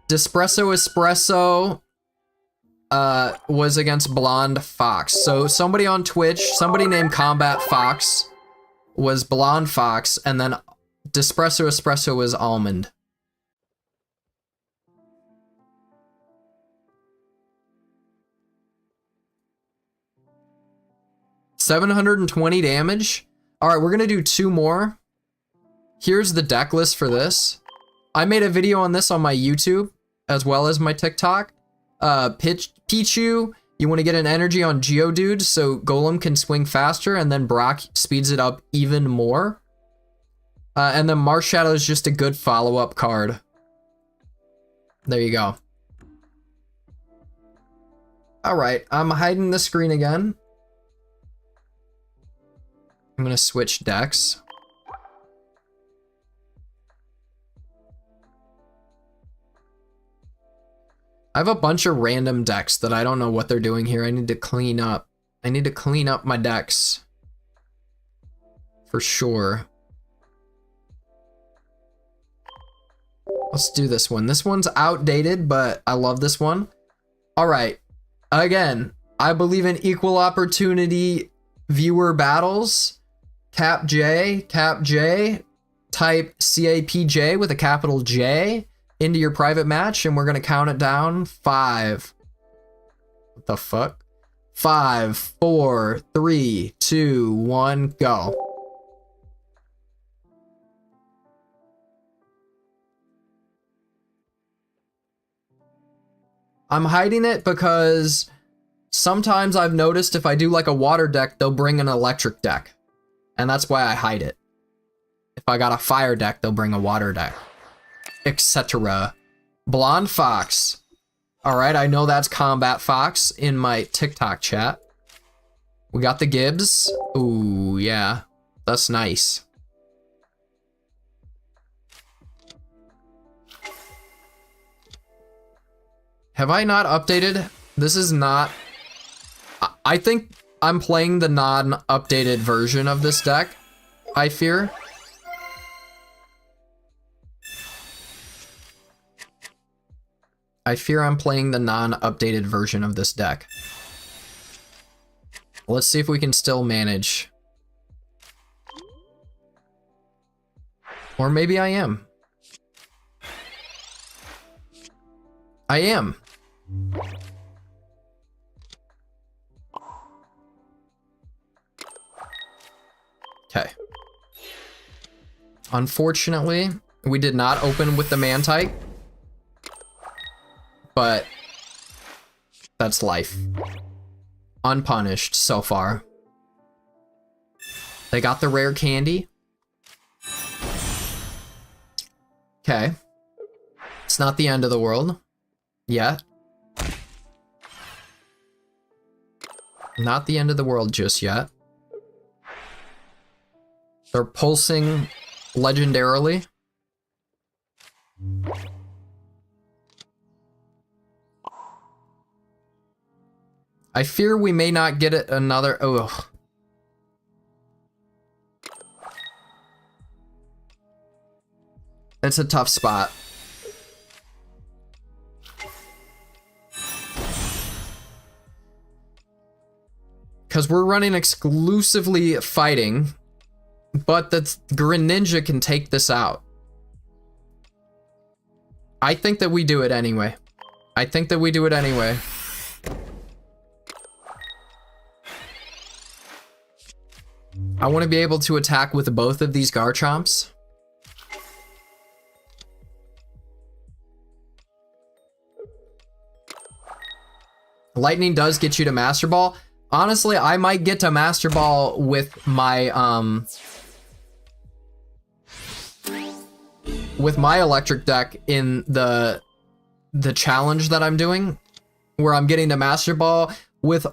Despresso Espresso was against Blonde Fox. So somebody on Twitch, somebody named Combat Fox was Blonde Fox, and then Despresso Espresso was Almond. $720 damage. All right, we're gonna do 2 more. Here's the deck list for this. I made a video on this on my YouTube as well as my TikTok. Pichu, you want to get an energy on Geodude so Golem can swing faster, and then Brock speeds it up even more. And then Marshadow is just a good follow-up card. There you go. All right, I'm hiding the screen again. I'm gonna switch decks. I have a bunch of random decks that I don't know what they're doing here. I need to clean up. I need to clean up my decks. For sure. Let's do this one. This one's outdated, but I love this one. All right. Again, I believe in equal opportunity viewer battles. Cap J, type CAPJ with a capital J into your private match, and we're gonna count it down. 5. What the fuck? 5, 4, 3, 2, 1, go. I'm hiding it because sometimes I've noticed if I do like a water deck, they'll bring an electric deck. And that's why I hide it. If I got a fire deck, they'll bring a water deck. Etc. Blonde Fox. Alright, I know that's Combat Fox in my TikTok chat. We got the Gibbs. Ooh, yeah. That's nice. Have I not updated? This is not... I think I'm playing the non-updated version of this deck, I fear. I fear I'm playing the non-updated version of this deck. Let's see if we can still manage. Or maybe I am. I am. Okay. Unfortunately, we did not open with the Mantike. But that's life. Unpunished so far. They got the rare candy. Okay. It's not the end of the world. Yet. Not the end of the world just yet. They're pulsing legendarily. I fear we may not get it another. Oh. It's a tough spot. Because we're running exclusively fighting, but the Greninja can take this out. I think that we do it anyway. I think that we do it anyway. I want to be able to attack with both of these Garchomps. Lightning does get you to Master Ball. Honestly, I might get to Master Ball with my electric deck in the challenge that I'm doing, where I'm getting to Master Ball with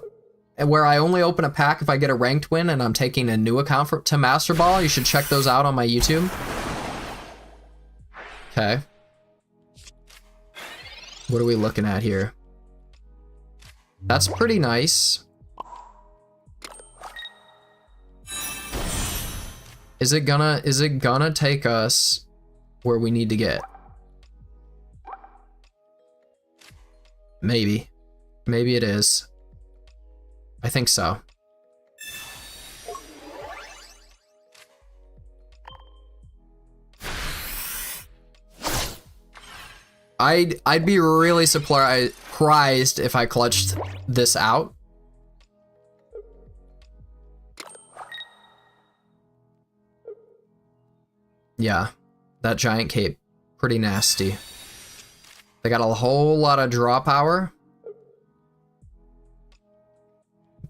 where I only open a pack if I get a ranked win, and I'm taking a new account to Master Ball. You should check those out on my YouTube. Okay. What are we looking at here? That's pretty nice. Is it gonna take us where we need to get? Maybe. Maybe it is. I think so. I'd be really surprised if I clutched this out. Yeah, that giant cape, pretty nasty. They got a whole lot of draw power.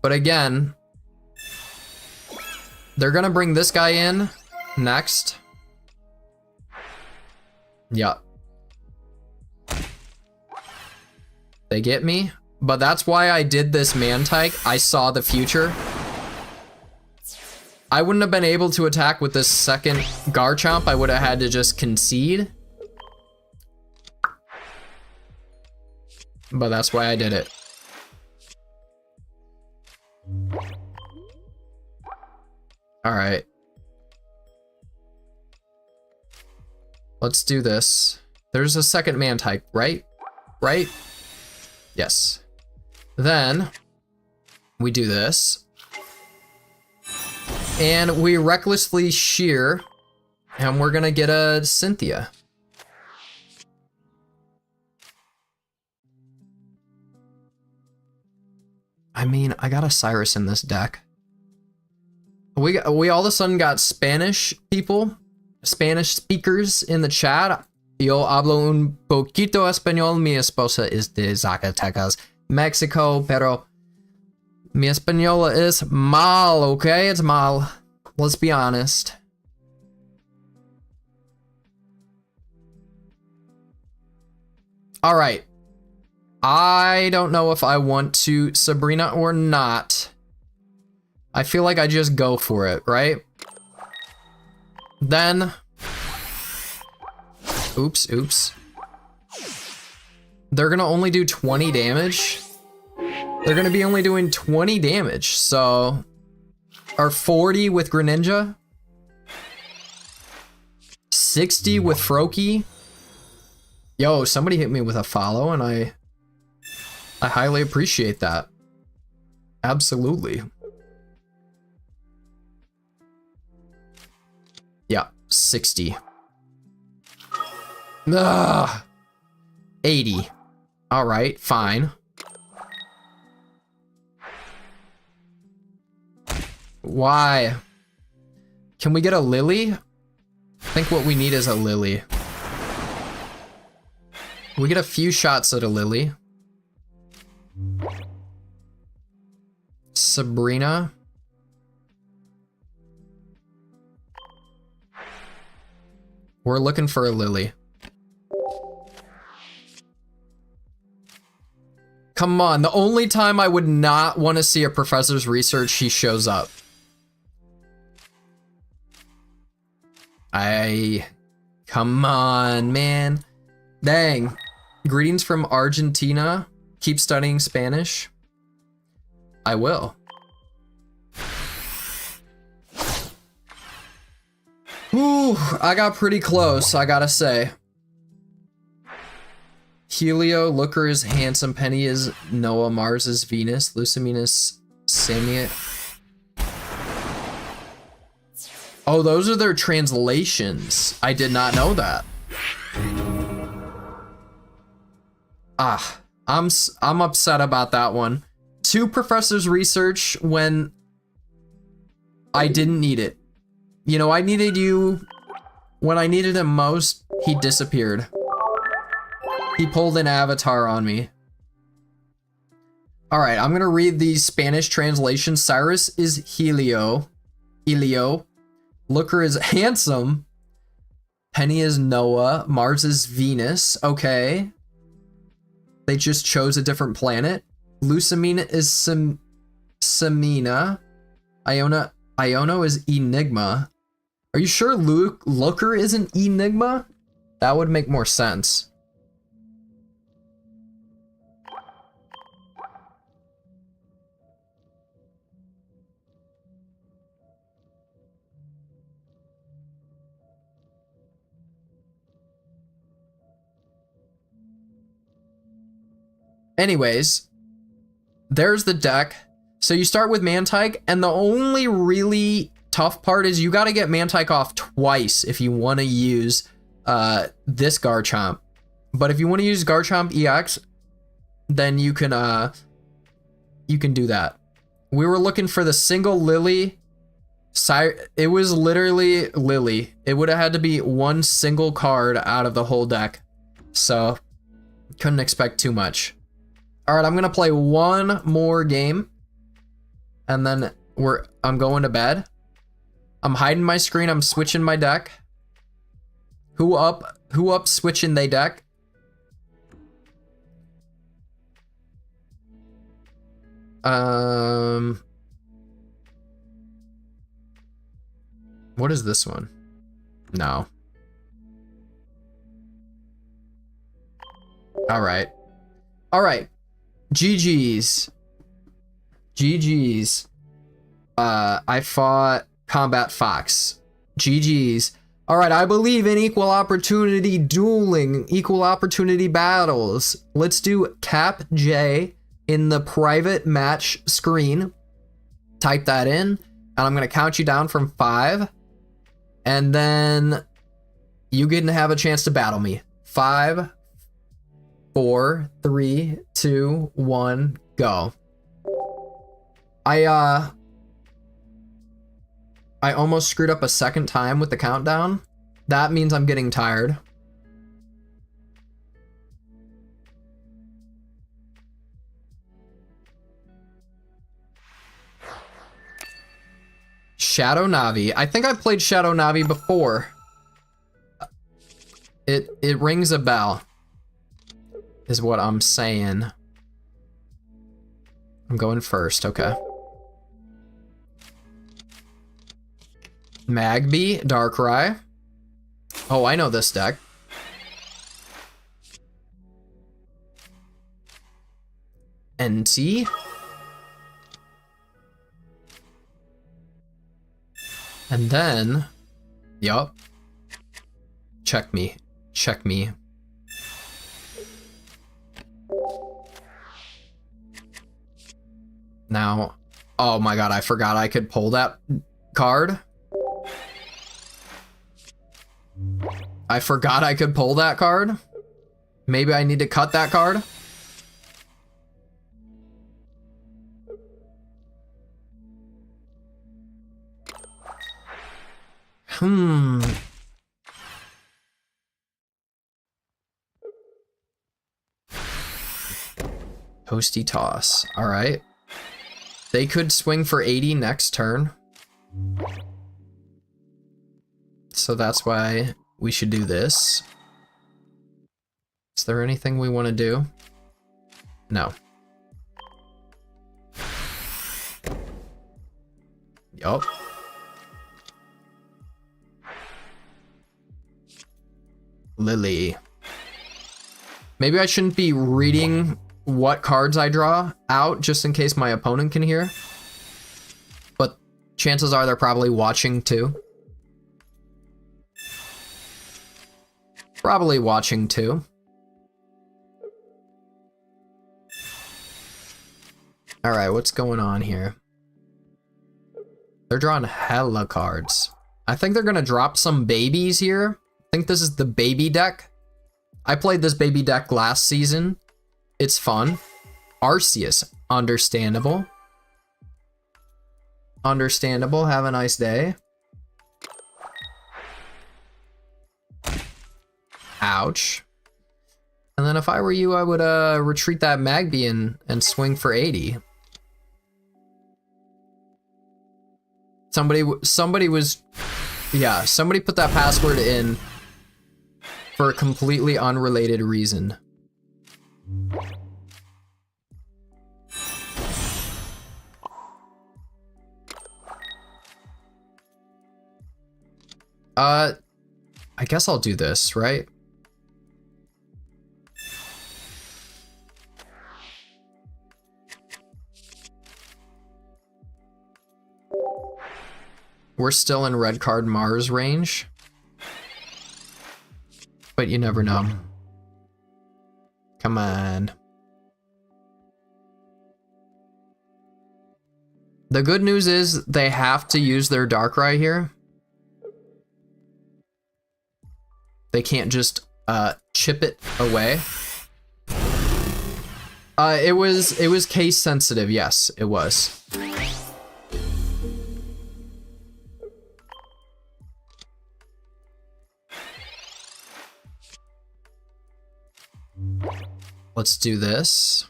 But again, they're gonna bring this guy in next. Yup. They get me, but that's why I did this Mantike. I saw the future. I wouldn't have been able to attack with this second Garchomp. I would have had to just concede. But that's why I did it. Alright. Let's do this. There's a second Mantike, right? Right? Yes. Then we do this. And we recklessly shear, and we're gonna get a Cynthia. I mean, I got a Cyrus in this deck. We all of a sudden got Spanish people, Spanish speakers in the chat. Yo hablo un poquito español. Mi esposa es de Zacatecas, Mexico, pero mi española is mal, okay? It's mal. Let's be honest. All right. I don't know if I want to Sabrina or not. I feel like I just go for it, right? Then... Oops. They're gonna only do 20 damage. They're gonna be only doing 20 damage, so... Or 40 with Greninja. 60 with Froakie. Yo, somebody hit me with a follow, and I highly appreciate that. Absolutely. Yeah, 60. Ugh. 80. All right, fine. Why? Can we get a lily? I think what we need is a lily. We get a few shots at a lily. Sabrina. We're looking for a lily. Come on, the only time I would not want to see a professor's research, he shows up. Come on, man. Dang. Greetings from Argentina. Keep studying Spanish. I will. Ooh, I got pretty close, I gotta say. Helio, Looker is handsome, Penny is Noah, Mars is Venus, Lucamine is Samia. Oh, those are their translations. I did not know that. Ah, I'm upset about that one. 2 professors research when I didn't need it. You know, I needed you when I needed him most. He disappeared. He pulled an avatar on me. All right, I'm gonna read the Spanish translation. Cyrus is Helio. Looker is handsome. Penny is Noah. Mars is Venus. Okay. They just chose a different planet. Lucamine is Samina. Iono is Enigma. Are you sure Looker isn't Enigma? That would make more sense. Anyways, there's the deck. So you start with Mantike, and the only really tough part is you got to get Mantike off twice if you want to use this Garchomp. But if you want to use Garchomp EX, then you can do that. We were looking for the single Lily. It was literally Lily. It would have had to be one single card out of the whole deck. So couldn't expect too much. All right, I'm gonna play one more game, and then I'm going to bed. I'm hiding my screen. I'm switching my deck. Who up? Switching they deck. What is this one? No. All right. GG's. I fought Combat Fox. GG's. All right, I believe in equal opportunity dueling, equal opportunity battles. Let's do Cap J in the private match screen. Type that in, and I'm gonna count you down from 5, and then you get to have a chance to battle me. 5, 4, 3, 2, 1, go. I almost screwed up a second time with the countdown. That means I'm getting tired. Shadow Navi. I think I've played Shadow Navi before. It rings a bell, is what I'm saying. I'm going first, okay. Magby, Darkrai. Oh, I know this deck. NT. And then, yup. Check me. Now, oh my god, I forgot I could pull that card. I forgot I could pull that card. Maybe I need to cut that card. Toasty toss. All right. They could swing for 80 next turn. So that's why we should do this. Is there anything we want to do? No. Yup. Lily. Maybe I shouldn't be reading what cards I draw out just in case my opponent can hear. But chances are they're probably watching too. Probably watching too. Alright, what's going on here? They're drawing hella cards. I think they're gonna drop some babies here. I think this is the baby deck. I played this baby deck last season. It's fun. Arceus, understandable. Understandable, have a nice day. Ouch. And then if I were you, I would retreat that Magby and swing for 80. Somebody was, yeah, somebody put that password in for a completely unrelated reason. I guess I'll do this, right? We're still in red card Mars range. But you never know. Come on. The good news is they have to use their Darkrai here. They can't just chip it away. It was case sensitive, yes, it was. Let's do this.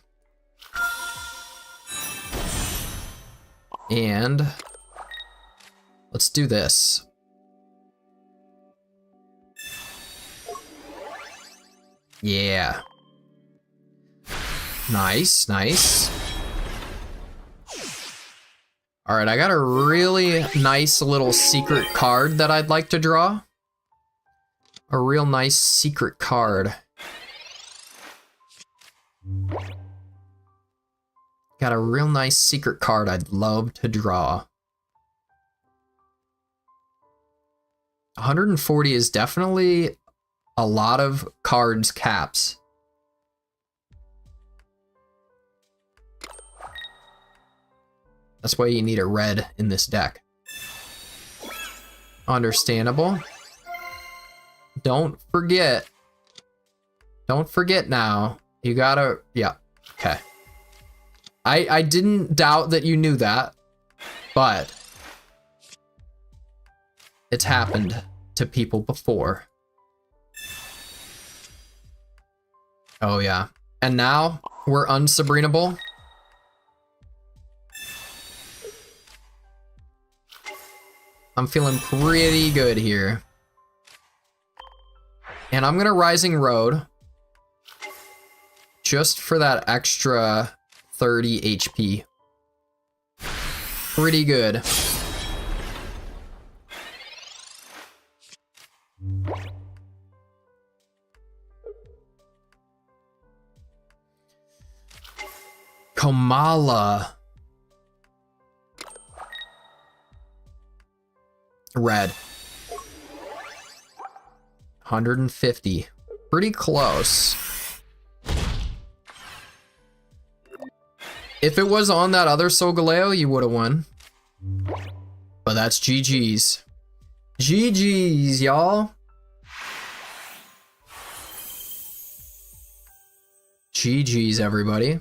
And let's do this. Yeah. Nice, nice. All right, I got a really nice little secret card that I'd like to draw. A real nice secret card. Got a real nice secret card I'd love to draw. 140 is definitely a lot of cards caps. That's why you need a red in this deck. Understandable. Don't forget now. You gotta, yeah, okay. I didn't doubt that you knew that, but it's happened to people before. Oh yeah, and now we're unsabrinable. I'm feeling pretty good here. And I'm gonna Rising Road. Just for that extra 30 HP. Pretty good. Kamala. Red. 150. Pretty close. If it was on that other Solgaleo, you would have won. But that's GG's. GG's, y'all. GG's, everybody.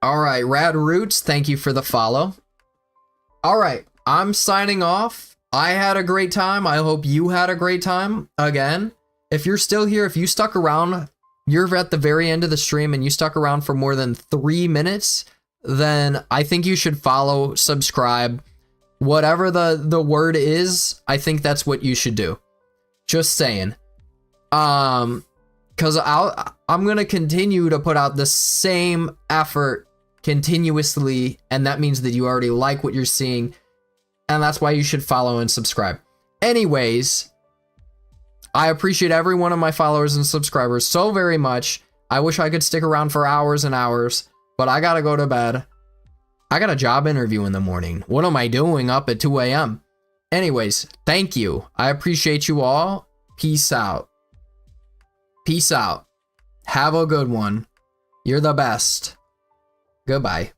All right, Rad Roots, thank you for the follow. All right, I'm signing off. I had a great time. I hope you had a great time. Again, if you're still here, if you stuck around, you're at the very end of the stream and you stuck around for more than 3 minutes, then I think you should follow, subscribe, whatever the word is. I think that's what you should do. Just saying. Because I'm going to continue to put out the same effort continuously, and that means that you already like what you're seeing, and that's why you should follow and subscribe. Anyways, I appreciate every one of my followers and subscribers so very much. I wish I could stick around for hours and hours, but I gotta go to bed. I got a job interview in the morning. What am I doing up at 2 a.m.? Anyways, thank you. I appreciate you all. Peace out. Peace out. Have a good one. You're the best. Goodbye.